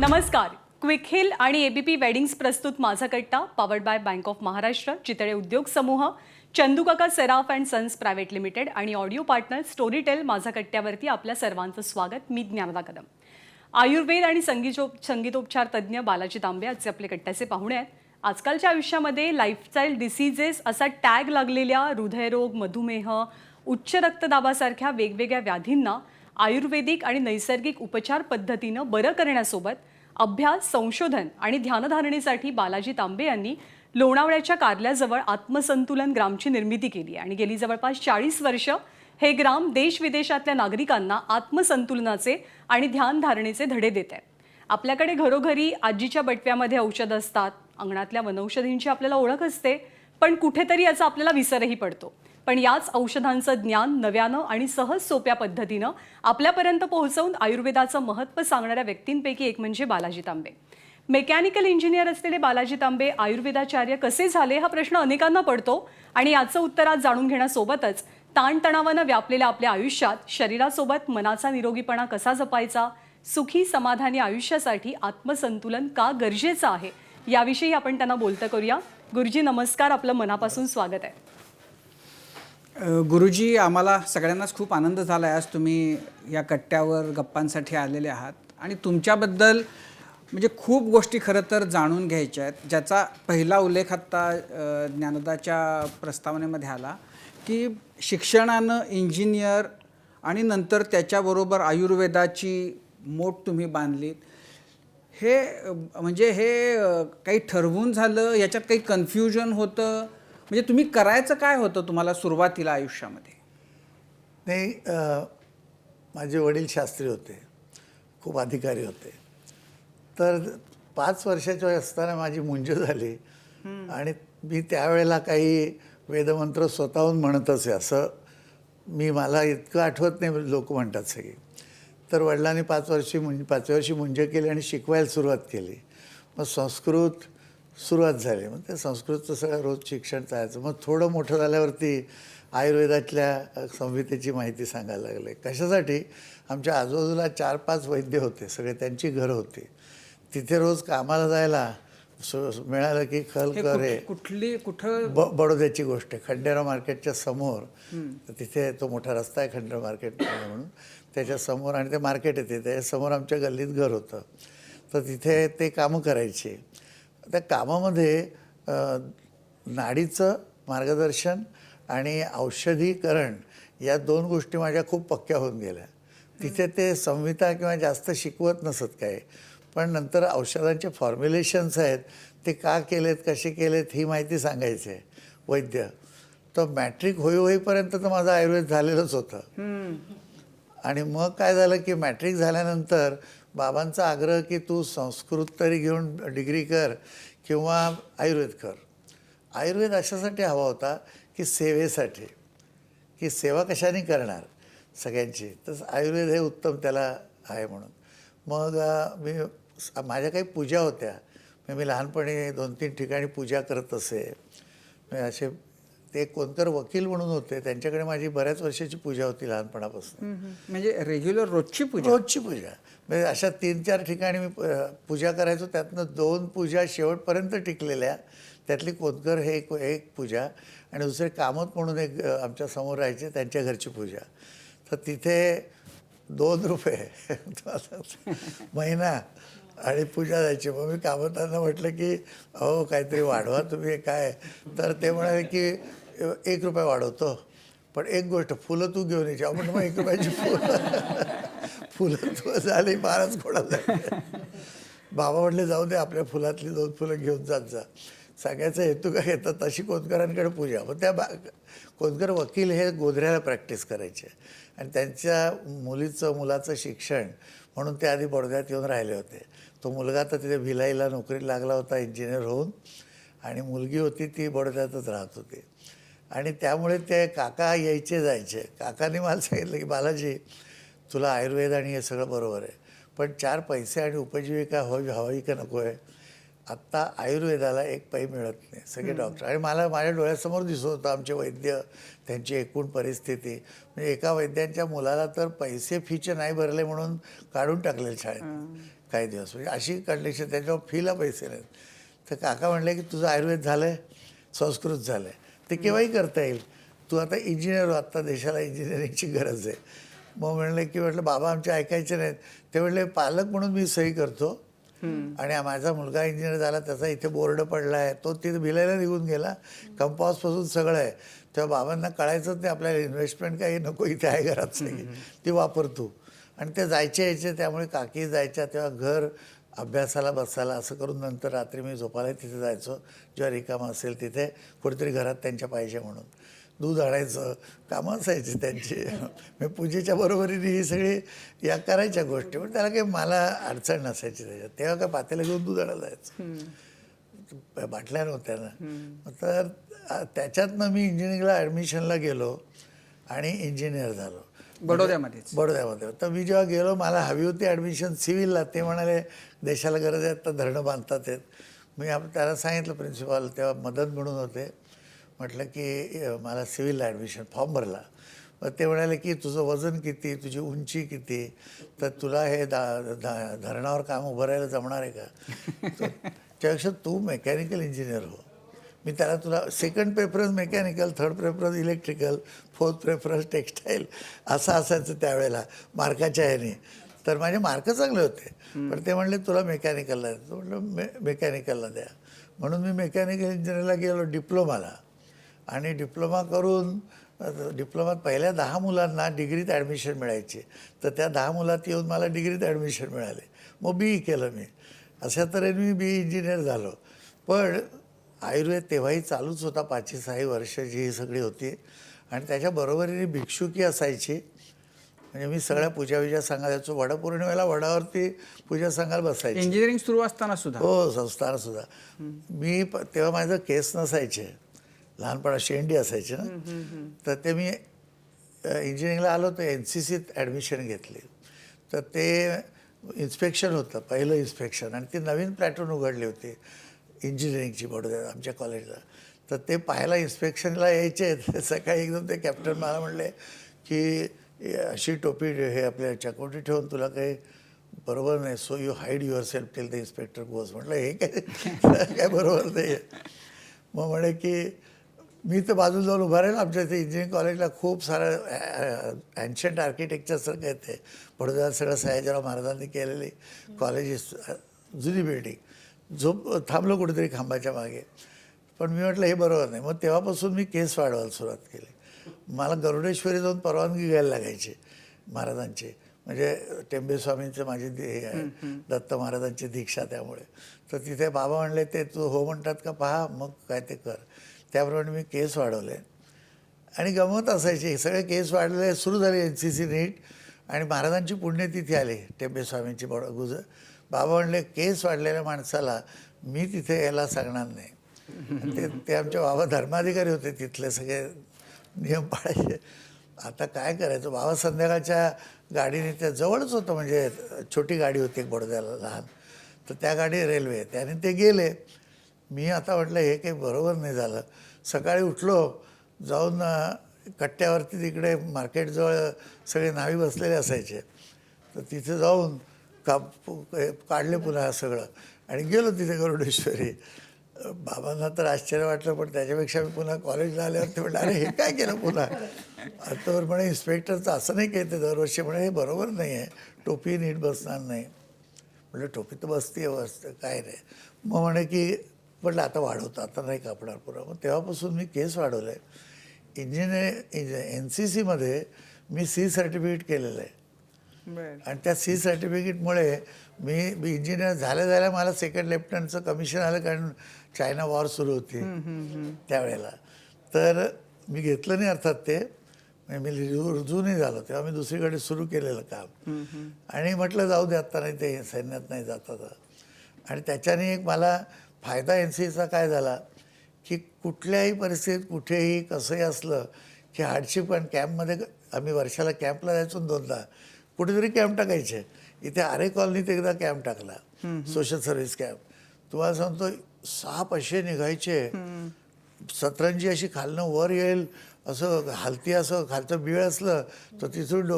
नमस्कार. Quick hill आणि ABP weddings प्रस्तुत माझा कट्टा powered by bank of Maharashtra, Chitale उद्योग समूह, चंदूकाका सराफ अँड सन्स प्रायव्हेट लिमिटेड आणि ऑडिओ पार्टनर स्टोरीटेल माझा कट्ट्यावरती आपल्या सर्वांचं स्वागत. मी ज्ञानदा कदम. आयुर्वेद आणि संगीतोपचार तज्ज्ञ बालाजी तांबे आजचे आपले कट्ट्याचे पाहुणे आहेत. आजकालच्या आयुष्यामध्ये लाईफस्टाईल डिसीजेस असा टॅग लागलेल्या हृदयरोग, मधुमेह, उच्च रक्तदाबासारख्या वेगवेगळ्या व्याधींना आयुर्वेदिक आणि नैसर्गिक उपचार पद्धतीनं बरं करण्यासोबत अभ्यास, संशोधन आणि ध्यानधारणेसाठी बालाजी तांबे यांनी लोणावळ्याच्या कारल्याजवळ आत्मसंतुलन ग्रामची निर्मिती केली आणि गेली जवळपास 40 वर्ष हे ग्राम देश-विदेशातल्या नागरिकांना आत्मसंतुलनाचे आणि ध्यानधारणेचे धडे देत आहे. आपल्याकडे घरोघरी आजीच्या बटव्यामध्ये औषध असतात, अंगणातल्या वनौषधींची आपल्याला ओळख असते, पण कुठेतरी याचा आपल्याला विसरही पडतो. पण याच औषधांचं ज्ञान नव्यानं आणि सहज सोप्या पद्धतीनं आपल्यापर्यंत पोहोचवून आयुर्वेदाचं महत्त्व सांगणाऱ्या व्यक्तींपैकी एक म्हणजे बालाजी तांबे. मेकॅनिकल इंजिनियर असलेले बालाजी तांबे आयुर्वेदाचार्य कसे झाले हा प्रश्न अनेकांना पडतो आणि याचं उत्तर आज जाणून घेण्यासोबतच ताणतणावानं व्यापलेल्या आपल्या आयुष्यात शरीरासोबत मनाचा निरोगीपणा कसा जपायचा, सुखी समाधानी आयुष्यासाठी आत्मसंतुलन का गरजेचं आहे याविषयी आपण त्यांना बोलतं करूया. गुरुजी नमस्कार, आपलं मनापासून स्वागत आहे. गुरुजी, आम्हाला सगळ्यांनाच खूप आनंद झाला आहे आज तुम्ही या कट्ट्यावर गप्पांसाठी आलेले आहात आणि तुमच्याबद्दल म्हणजे खूप गोष्टी खरं तर जाणून घ्यायच्या आहेत, ज्याचा पहिला उल्लेख आत्ता ज्ञानदाच्या प्रस्तावनेमध्ये आला की शिक्षणानं इंजिनियर आणि नंतर त्याच्याबरोबर आयुर्वेदाची मोठ तुम्ही बांधलीत. हे म्हणजे हे काही ठरवून झालं, याच्यात काही कन्फ्युजन होतं, म्हणजे तुम्ही करायचं काय होतं तुम्हाला सुरुवातीला आयुष्यामध्ये? नाही, माझे वडील शास्त्री होते, खूप अधिकारी होते. तर 5 वर्षाचे असताना माझी मुंज झाली आणि मी त्यावेळेला काही वेदमंत्र स्वतःहून म्हणतच आहे असं मला इतकं आठवत नाही, लोक म्हणतात सगळे. तर वडिलांनी 5व्या वर्षी मुंज केली आणि शिकवायला सुरुवात केली. मग संस्कृत सुरुवात झाली. मग ते संस्कृतचं सगळं रोज शिक्षण चालायचं. मग थोडं मोठं झाल्यावरती आयुर्वेदातल्या संहितेची माहिती सांगायला लागले. कशासाठी? आमच्या आजूबाजूला 4-5 वैद्य होते, सगळे त्यांची घरं होती. तिथे रोज कामाला जायला मिळालं की खलकर हे कुठं बडोद्याची गोष्ट आहे, खंडेराव मार्केटच्या समोर. तर तिथे तो मोठा रस्ता आहे खंडेराव मार्केट म्हणून, त्याच्यासमोर, आणि ते मार्केट येते त्याच्यासमोर आमच्या गल्लीत घर होतं. तर तिथे ते कामं करायचे. त्या कामामध्ये नाडीचं मार्गदर्शन आणि औषधीकरण या 2 गोष्टी माझ्या खूप पक्क्या होऊन गेल्या. तिथे ते संहिता किंवा जास्त शिकवत नसत काय, पण नंतर औषधांचे फॉर्म्युलेशन्स आहेत ते का केलेत, कसे केलेत ही माहिती सांगायचे वैद्य. तर मॅट्रिक होईपर्यंत तर माझं आयुर्वेद झालेलंच होतं. आणि मग काय झालं की मॅट्रिक झाल्यानंतर बाबांचा आग्रह की तू संस्कृत तरी घेऊन डिग्री कर किंवा आयुर्वेद कर. आयुर्वेद अशासाठी हवा होता की सेवेसाठी, की सेवा कशाने करणार सगळ्यांची, तर आयुर्वेद हे उत्तम त्याला आहे म्हणून. मग माझ्या काही पूजा होत्या. मी लहानपणी 2-3 ठिकाणी पूजा करत असे. असे ते कोणतर वकील म्हणून होते, त्यांच्याकडे माझी बऱ्याच वर्षाची पूजा होती लहानपणापासून. म्हणजे रेग्युलर रोजची पूजा? रोजची पूजा. म्हणजे अशा 3-4 ठिकाणी मी पूजा करायचो. त्यातनं 2 पूजा शेवटपर्यंत टिकलेल्या. त्यातली कोणकर हे एक पूजा आणि दुसरे कामत म्हणून एक आमच्या समोर राहायचे, त्यांच्या घरची पूजा. तर तिथे ₹2 महिना आणि पूजा जायची. मग मी कामतांना म्हटलं की अहो काहीतरी वाढवा तुम्ही काय. तर ते म्हणाले की ₹1 वाढवतो, पण एक गोष्ट, फुलं तू घेऊन यायची. आपण मग ₹1ची फुलं तू झाली 12च कोणाला. बाबा म्हटले जाऊ दे, आपल्या फुलातली 2 फुलं घेऊन जात जा. सगळ्याचा हेतू काय येतात तशी कोणकरांकडे पूजा. मग त्या कोणकर वकील हे गोधऱ्याला प्रॅक्टिस करायचे आणि त्यांच्या मुलाचं शिक्षण म्हणून ते आधी बडोद्यात येऊन राहिले होते. तो मुलगा तर तिथे भिलाईला नोकरीला लागला होता इंजिनियर होऊन, आणि मुलगी होती ती बडोद्यातच राहत होती. आणि त्यामुळे ते काका यायचे जायचे. काकांनी मला सांगितलं की बालाजी, तुला आयुर्वेद आणि हे सगळं बरोबर आहे, पण 4 पैसे आणि उपजीविका हवी का नको आहे. आत्ता आयुर्वेदाला एक पै मिळत नाही, सगळे डॉक्टर. आणि मला माझ्या डोळ्यासमोर दिसत होतं आमचे वैद्य, त्यांची एकूण परिस्थिती. म्हणजे एका वैद्यांच्या मुलाला तर पैसे फीचे नाही भरले म्हणून काढून टाकले शाळेत काही दिवस. म्हणजे अशी कंडिशन, त्याच्यावर फीला पैसे नाहीत. तर काका म्हणले की तुझं आयुर्वेद झालं आहे, संस्कृत झालं आहे, ते केव्हाही करता येईल, तू आता इंजिनियर हो, आत्ता देशाला इंजिनिअरिंगची गरज आहे. मग म्हणले की म्हटलं बाबा आमचे ऐकायचे नाहीत. ते म्हणले पालक म्हणून मी सही करतो आणि माझा मुलगा इंजिनियर झाला, त्याचा इथे बोर्ड पडला आहे, तो तिथे भिलायला निघून गेला, कंपाऊसपासून सगळं आहे. तेव्हा बाबांना कळायचंच नाही आपल्याला इन्व्हेस्टमेंट काही नको, इथे आहे घरात सगळी, ती वापरतो. आणि ते जायचे यायचे, त्यामुळे काकी जायच्या तेव्हा घर अभ्यासाला बसायला असं करून नंतर रात्री मी झोपायला तिथे जायचो, जेव्हा रिकामं असेल तिथे, कुठेतरी घरात त्यांच्या पाहिजे म्हणून. दूध आणायचं, कामं असायची त्यांची. मी पूजेच्या बरोबरीने ही सगळी या करायच्या गोष्टी, पण त्याला काही मला अडचण नसायची त्याच्यात. तेव्हा काय पातेलं घेऊन दूध आणायला जायचं, बाटल्या नव्हत्या ना. तर त्याच्यातनं मी इंजिनिअरिंगला ॲडमिशनला गेलो आणि इंजिनियर झालो बडोद्यामध्येच. बडोद्यामध्ये. तर मी जेव्हा गेलो, मला हवी होती ॲडमिशन सिव्हिलला. ते म्हणाले देशाला गरज आहे तर धरणं बांधतात आहेत. मी त्याला सांगितलं प्रिन्सिपॉल, तेव्हा मदन म्हणून होते, म्हटलं की मला सिव्हिलला ॲडमिशन फॉर्म भरला. मग ते म्हणाले की तुझं वजन किती, तुझी उंची किती, तर तुला हे धरणावर काम उभं राहायला जमणार आहे का? त्यापेक्षा तू मेकॅनिकल इंजिनियर हो. मी त्याला तुला second preference mechanical, third preference electrical, fourth preference textile असं असायचं त्यावेळेला मार्काच्या ह्याने. तर माझे मार्क चांगले होते, पण ते म्हणले तुला मेकॅनिकलला द्या. म्हटलं मेकॅनिकलला द्या. म्हणून मी मेकॅनिकल इंजिनिअरला गेलो डिप्लोमाला. आणि डिप्लोमा करून डिप्लोमात पहिल्या 10 मुलांना डिग्रीत ॲडमिशन मिळायची, तर त्या 10 मुलात येऊन मला डिग्रीत ॲडमिशन मिळाले. मग BE केलं मी. अशा तऱ्हेने मी BE इंजिनियर झालो. पण आयुर्वेद तेव्हाही चालूच होता, 5-6 वर्ष जी ही सगळी होती. आणि त्याच्या बरोबरीने भिक्षुकी असायची. म्हणजे मी सगळ्या पूजा सांगायचो. वडपौर्णिमेला वडावरती पूजा सांगायला बसायची. इंजिनिअरिंग सुरू असताना सुद्धा? हो, संस्थान सुद्धा. मी तेव्हा माझं केस नसायचे, लहानपणा शेंडी असायची ना. तर ते मी इंजिनिअरिंगला आलो तर NCCत ॲडमिशन घेतली. तर ते इन्स्पेक्शन होतं, पहिलं इन्स्पेक्शन. आणि ती नवीन प्लॅटून उघडली होती इंजिनिअरिंगची बडोद्यात आमच्या कॉलेजला. तर ते पाहायला इन्स्पेक्शनला यायचे. सकाळी एकदम ते कॅप्टन मला म्हणले की अशी टोपी हे आपल्या चकोटी ठेवून तुला काही बरोबर नाही, so you hide your self till the inspector goes. म्हटलं हे काय बरोबर नाही आहे. मग म्हणे की मी तर बाजूला जाऊन उभा राहील. आमच्या इथे इंजिनिअरिंग कॉलेजला खूप सारं ॲन्शंट आर्किटेक्चरसारखं आहे ते. बडोद्यात सगळं सयाजीराव महाराजांनी केलेली कॉलेजेस, जुनी बिल्डिंग. थांबलो कुठेतरी खांबाच्या मागे. पण मी म्हटलं हे बरोबर नाही. मग तेव्हापासून मी केस वाढवायला सुरुवात केली. मला गरुडेश्वरी जाऊन परवानगी घ्यायला लागायची महाराजांची. म्हणजे टेंबेस्वामींचे माझे हे आहे, दत्त महाराजांची दीक्षा. त्यामुळे तर तिथे बाबा म्हणले ते तू हो म्हणतात का पहा, मग काय ते कर. त्याप्रमाणे मी केस वाढवले. आणि गमत असायची, सगळे केस वाढलेले सुरू झाले. NCC नीट. आणि महाराजांची पुण्यतिथी आली टेंबेस्वामींची बाबा म्हणले केस वाढलेल्या माणसाला मी तिथे यायला सांगणार नाही. ते आमचे बाबा धर्माधिकारी होते, तिथले सगळे नियम पाळायचे. आता काय करायचं, बाबा संध्याकाळच्या गाडीने, त्या जवळच होतं, म्हणजे छोटी गाडी होती एक बडोद्याला लहान, तर त्या गाडी रेल्वे, त्याने ते गेले. मी आता म्हटलं हे काही बरोबर नाही झालं. सकाळी उठलो, जाऊन कट्ट्यावरती तिकडे मार्केटजवळ सगळे न्हावी बसलेले असायचे, तर तिथे जाऊन काढले पुन्हा सगळं आणि गेलो तिथे गरुडेश्वरी. बाबांना तर आश्चर्य वाटलं, पण त्याच्यापेक्षा मी पुन्हा कॉलेजला आल्यावर ते म्हटलं अरे हे काय केलं पुन्हा. आतावर म्हणे इन्स्पेक्टरचं असं नाही काय, ते दरवर्षी म्हणे हे बरोबर नाही आहे, टोपी नीट बसणार नाही. म्हटलं टोपी तर बसते काय नाही. मग म्हणे की म्हटलं आता वाढवतो, आता नाही कापणार पुरा. मग तेव्हापासून मी केस वाढवलं आहे. NCCमध्ये मी C सर्टिफिकेट केलेलं आहे. आणि त्या C सर्टिफिकेटमुळे मी इंजिनियर झाल्या मला सेकंड लेफ्टनंटचं कमिशन आलं, कारण चायना वॉर सुरू होती त्यावेळेला. तर मी घेतलं नाही अर्थात ते, म्हणजे मी रुजू नाही झालो. तेव्हा मी दुसरीकडे सुरू केलेलं काम. आणि म्हटलं जाऊ दे आत्ता, नाही ते सैन्यात नाही जात आता. आणि त्याच्याने एक मला फायदा NCCचा काय झाला की कुठल्याही परिस्थितीत कुठेही कसंही असलं की हार्डशिप. पण कॅम्पमध्ये आम्ही वर्षाला कॅम्पला जायचो 2दा, कुठेतरी कॅम्प टाकायचे. इथे आरे कॉलनीत एकदा कॅम्प टाकला, सोशल सर्व्हिस कॅम्प. तुम्हाला सांगतो साप असे निघायचे, सतरंजी अशी खालनं वर येईल असं हलती, असं खालचं बीळ असलं तर तिथून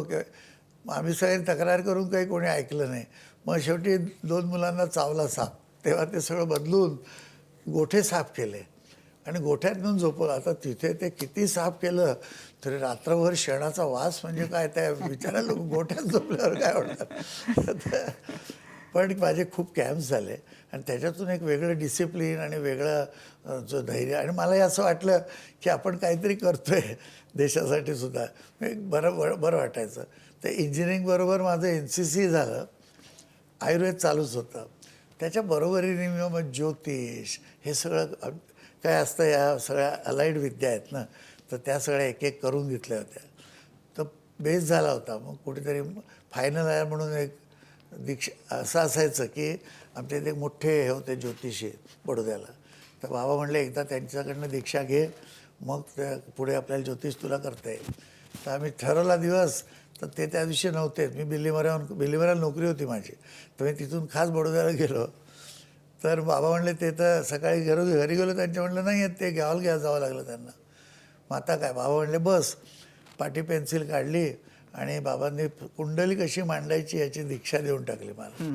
मग आम्ही सगळ्यांनी तक्रार करून काही कोणी ऐकलं नाही. मग शेवटी 2 मुलांना चावला साप, तेव्हा ते सगळं बदलून गोठे साफ केले आणि गोठ्यात नेऊन झोपवलं. आता तिथे ते किती साफ केलं तरी रात्रभर शेणाचा वास म्हणजे काय, त्या बिचाऱ्या लोक गोठ्यात झोपल्यावर काय होणार. पण माझे खूप कॅम्प्स झाले आणि त्याच्यातून एक वेगळं डिसिप्लिन आणि वेगळं जो धैर्य, आणि मला हे असं वाटलं की आपण काहीतरी करतोय देशासाठी सुद्धा, बरं वाटायचं. तर इंजिनिअरिंगबरोबर माझं NCC झालं, आयुर्वेद चालूच होतं. त्याच्या बरोबरीने मी मग ज्योतिष हे सगळं काय असतं, या सगळ्या अलाइड विद्या आहेत ना, तर त्या सगळ्या एक एक करून घेतल्या होत्या. तर बेस झाला होता. मग कुठेतरी फायनल आहे म्हणून एक दीक्षा असं असायचं की आमच्या इथे मोठे हे होते ज्योतिषी बडोद्याला. तर बाबा म्हणले एकदा त्यांच्याकडनं दीक्षा घे, मग त्या पुढे आपल्याला ज्योतिष तुला करता येईल. तर आम्ही ठरवला दिवस, तर ते त्या दिवशी नव्हते. मी बिल्लीमऱ्याला नोकरी होती माझी, तर मी तिथून खास बडोद्याला गेलो. तर बाबा म्हणले ते तर सकाळी घरी गेलो, त्यांच्या म्हणलं नाही आहेत ते, घ्यायला जावं लागलं त्यांना. मग आता काय, बाबा म्हणले बस. पाटी पेन्सिल काढली आणि बाबांनी कुंडली कशी मांडायची याची दीक्षा देऊन टाकली मला.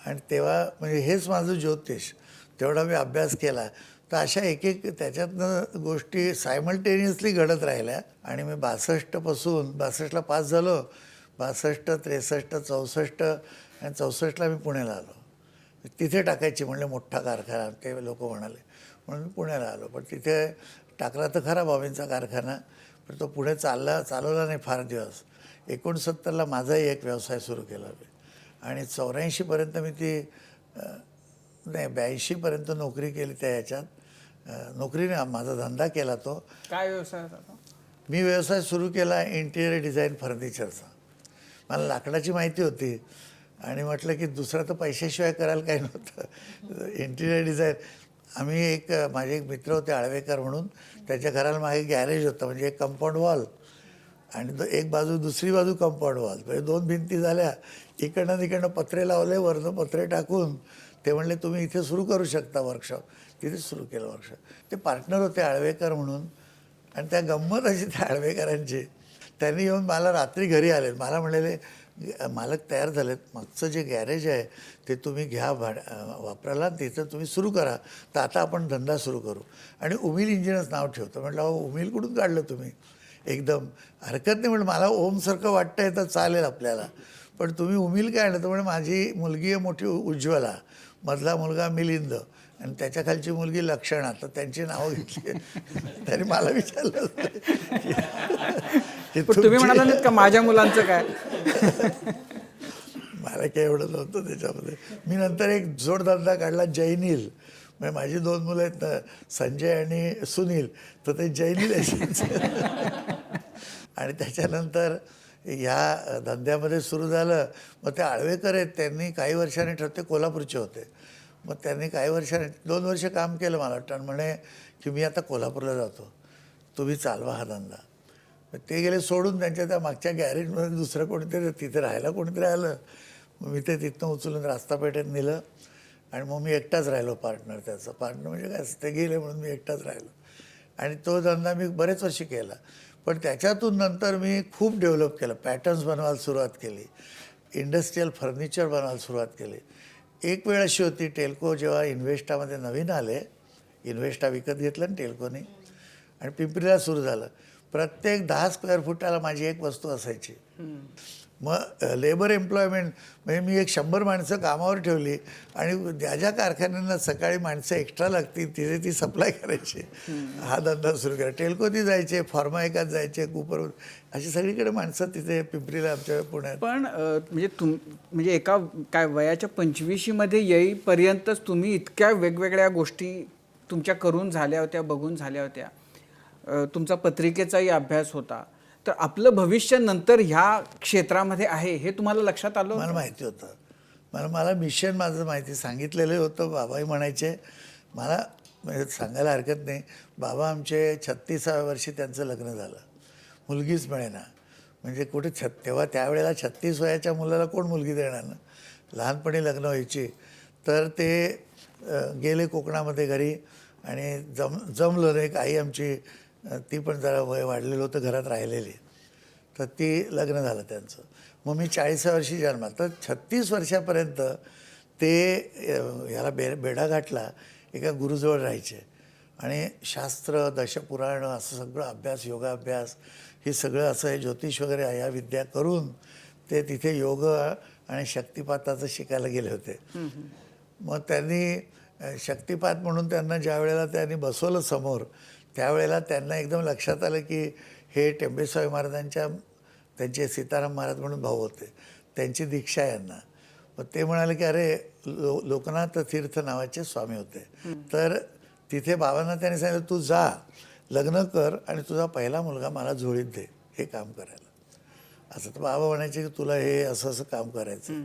आणि तेव्हा म्हणजे हेच माझं ज्योतिष, तेवढा मी अभ्यास केला. तर अशा एक त्याच्यातनं गोष्टी सायमल्टेनियसली घडत राहिल्या. आणि मी 62ला पास झालो. 62, 63, 64 आणि 64ला मी पुण्याला आलो. तिथे टाकायची म्हणले मोठा कारखाना, ते लोक म्हणाले, म्हणून मी पुण्याला आलो. पण तिथे टाकला तर खरा बॉबींचा कारखाना, पण तो पुढे चालवला नाही फार दिवस. 69ला माझाही एक व्यवसाय सुरू केला मी. आणि 84पर्यंत मी ती नाही 82पर्यंत नोकरी केली. त्या ह्याच्यात नोकरीने माझा धंदा केला. तो काय व्यवसाय होता? मी व्यवसाय सुरू केला इंटिरियर डिझाईन फर्निचरचा. मला लाकडाची माहिती होती आणि म्हटलं की दुसरं तर पैशाशिवाय करायला काही नव्हतं. इंटिरियर डिझाईन आम्ही माझे एक मित्र होते आळवेकर म्हणून, त्याच्या घराला मागे गॅरेज होतं, म्हणजे एक कंपाऊंड वॉल आणि एक बाजू दुसरी बाजू कंपाऊंड वॉल, म्हणजे 2 भिंती झाल्या. इकडनं तिकडनं पत्रे लावले, वरनं पत्रे टाकून ते म्हणले तुम्ही इथे सुरू करू शकता वर्कशॉप. तिथेच सुरू केलं वर्कशॉप. ते पार्टनर होते आळवेकर म्हणून. आणि त्या गंमत अशी त्या आळवेकरांची, त्यांनी येऊन मला रात्री घरी आले, मला म्हणलेले मालक तयार झालेत, मागचं जे गॅरेज आहे ते तुम्ही घ्या वापरायला, तिथं तुम्ही सुरू करा. तर आता आपण धंदा सुरू करू. आणि उमिल इंजिनच नाव ठेवतं. म्हटलं अहो उमिल कुठून काढलं तुम्ही? एकदम हरकत नाही म्हटलं, मला ओमसारखं वाटतंय तर चालेल आपल्याला, पण तुम्ही उमिल काय आणलं? तर म्हणजे माझी मुलगी आहे मोठी उज्ज्वला, मधला मुलगा मिलिंद आणि त्याच्या खालची मुलगी लक्षणा. तर त्यांची नावं घेतली. त्यांनी मला विचारलं की तुम्ही म्हणाला नाहीत का माझ्या मुलांचं काय? मला काही एवढं नव्हतं त्याच्यामध्ये. मी नंतर एक जोडधंदा काढला, जैनील. म्हणजे माझी 2 मुलं आहेत ना, संजय आणि सुनील, तर ते जैनील आणि त्याच्यानंतर ह्या धंद्यामध्ये सुरू झालं. मग ते आळवेकर आहेत, त्यांनी काही वर्षांनी ठरते कोल्हापूरचे होते. मग त्यांनी काही वर्षांनी 2 वर्ष काम केलं मला वाटतं, आणि म्हणे की मी आता कोल्हापूरला जातो, तुम्ही चालवा हा धंदा. ते गेले सोडून. त्यांच्या त्या मागच्या गॅरेजमध्ये दुसरं कोणीतरी तिथे राहायला कोणीतरी आलं. मग मी ते तिथनं उचलून रास्तापेठेत नेलं आणि मग मी एकटाच राहिलो पार्टनर. त्याचा पार्टनर म्हणजे काय, ते गेले म्हणून मी एकटाच राहिलो. आणि तो धंदा मी बरेच वर्षी केला. पण त्याच्यातून नंतर मी खूप डेव्हलप केलं. पॅटर्न्स बनवायला सुरुवात केली, इंडस्ट्रीयल फर्निचर बनवायला सुरुवात केली. एक वेळ अशी होती, टेल्को जेव्हा इन्व्हेस्टामध्ये नवीन आले, इन्व्हेस्टा विकत घेतलं ना टेल्कोने, आणि पिंपरीला सुरू झालं. प्रत्येक 10 स्क्वेअर फुटाला माझी एक वस्तू असायची. मग लेबर एम्प्लॉयमेंट म्हणजे मी 100 माणसं कामावर ठेवली आणि ज्या ज्या कारखान्यांना सकाळी माणसं एक्स्ट्रा लागतील तिथे ती सप्लाय करायची. हा धंदा सुरू केला. टेल्कोती जायचे, फॉर्माएकात जायचे, कुपर, अशी सगळीकडे माणसं तिथे पिंपरीला आमच्या पुण्यात. पण म्हणजे म्हणजे एका काय वयाच्या 25मध्ये येईपर्यंतच तुम्ही इतक्या वेगवेगळ्या गोष्टी तुमच्या करून झाल्या होत्या, बघून झाल्या होत्या. तुमचा पत्रिकेचाही अभ्यास होता. तर आपलं भविष्य नंतर ह्या क्षेत्रामध्ये आहे हे तुम्हाला लक्षात आलं? मला माहिती होतं. मला मिशन माझं माहिती सांगितलेलं होतं. बाबाही म्हणायचे मला, म्हणजे सांगायला हरकत नाही, बाबा आमचे 36व्या वर्षी त्यांचं लग्न झालं, मुलगीच मिळेना. म्हणजे कुठे तेव्हा त्यावेळेला 36 वयाच्या मुलाला कोण मुलगी देणार ना, लहानपणी लग्न व्हायची. तर ते गेले कोकणामध्ये घरी आणि जमलं नाही. आई आमची ती पण जरा वय वाढलेलं होतं, घरात राहिलेली. तर ती लग्न झालं त्यांचं. मग मी 40व्या वर्षी जन्मात. तर 36 वर्षापर्यंत ते ह्याला बेडाघाटला एका गुरुजवळ राहायचे आणि शास्त्र, दशपुराण असं सगळं अभ्यास, योगाभ्यास हे सगळं असं हे ज्योतिष वगैरे या विद्या करून ते तिथे योग आणि शक्तिपाताचं शिकायला गेले होते. मग त्यांनी शक्तिपात म्हणून त्यांना ज्या वेळेला त्यांनी बसवलं समोर, त्यावेळेला त्यांना एकदम लक्षात आलं की हे टेंबेस्वामी महाराजांच्या, त्यांचे सीताराम महाराज म्हणून भाऊ होते, त्यांची दीक्षा आहे यांना. मग ते म्हणाले की अरे लोकनाथ तीर्थ नावाचे स्वामी होते. तर तिथे बाबांना त्यांनी सांगितलं तू जा, लग्न कर आणि तुझा पहिला मुलगा मला जोडीत दे हे काम करायला. असं तर बाबा म्हणायचे की तुला हे असं असं काम करायचं,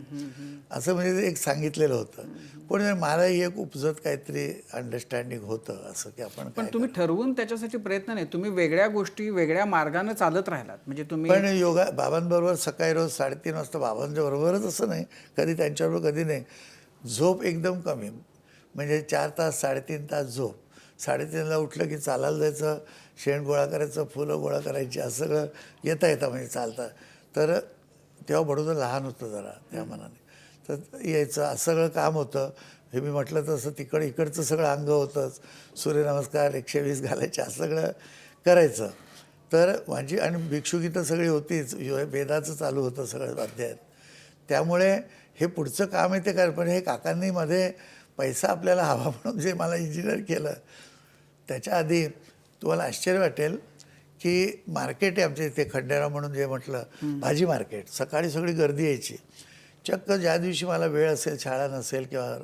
असं म्हणजे एक सांगितलेलं होतं. पण मलाही एक उपजत काहीतरी अंडरस्टँडिंग होतं असं की आपण पण तुम्ही ठरवून त्याच्यासाठी प्रयत्न नाही, तुम्ही वेगळ्या गोष्टी वेगळ्या मार्गाने चालत राहिलात. म्हणजे तुम्ही पण योगा बाबांबरोबर सकाळी रोज 3:30 वाजता बाबांच्या बरोबरच, असं नाही कधी त्यांच्याबरोबर कधी नाही. झोप एकदम कमी, म्हणजे 4 तास 3.5 तास झोप. 3:30ला उठलं की चालायला जायचं, शेण गोळा करायचं, फुलं गोळा करायची, असं सगळं येता म्हणजे चालतं. तर तेव्हा बडोदर लहान होतं जरा त्या मनाने, तर यायचं असं सगळं काम होतं. हे मी म्हटलं तसं इकडचं सगळं अंग होतंच. सूर्यनमस्कार 120 घालायचे, असं सगळं करायचं. तर माझी आणि भिक्षुकी तर सगळी होतीच, वेदाचं चालू होतं सगळं अध्यायन. त्यामुळे हे पुढचं काम आहे ते कर. पण हे काकांनी मध्ये पैसा आपल्याला हवा म्हणून जे मला इंजिनियर केलं, त्याच्या आधी तुम्हाला आश्चर्य वाटेल की मार्केट आहे आमच्या इथे खंडेराव म्हणून, जे म्हटलं भाजी मार्केट, सकाळी सगळी गर्दी यायची. चक्क ज्या दिवशी मला वेळ असेल, शाळा नसेल किंवा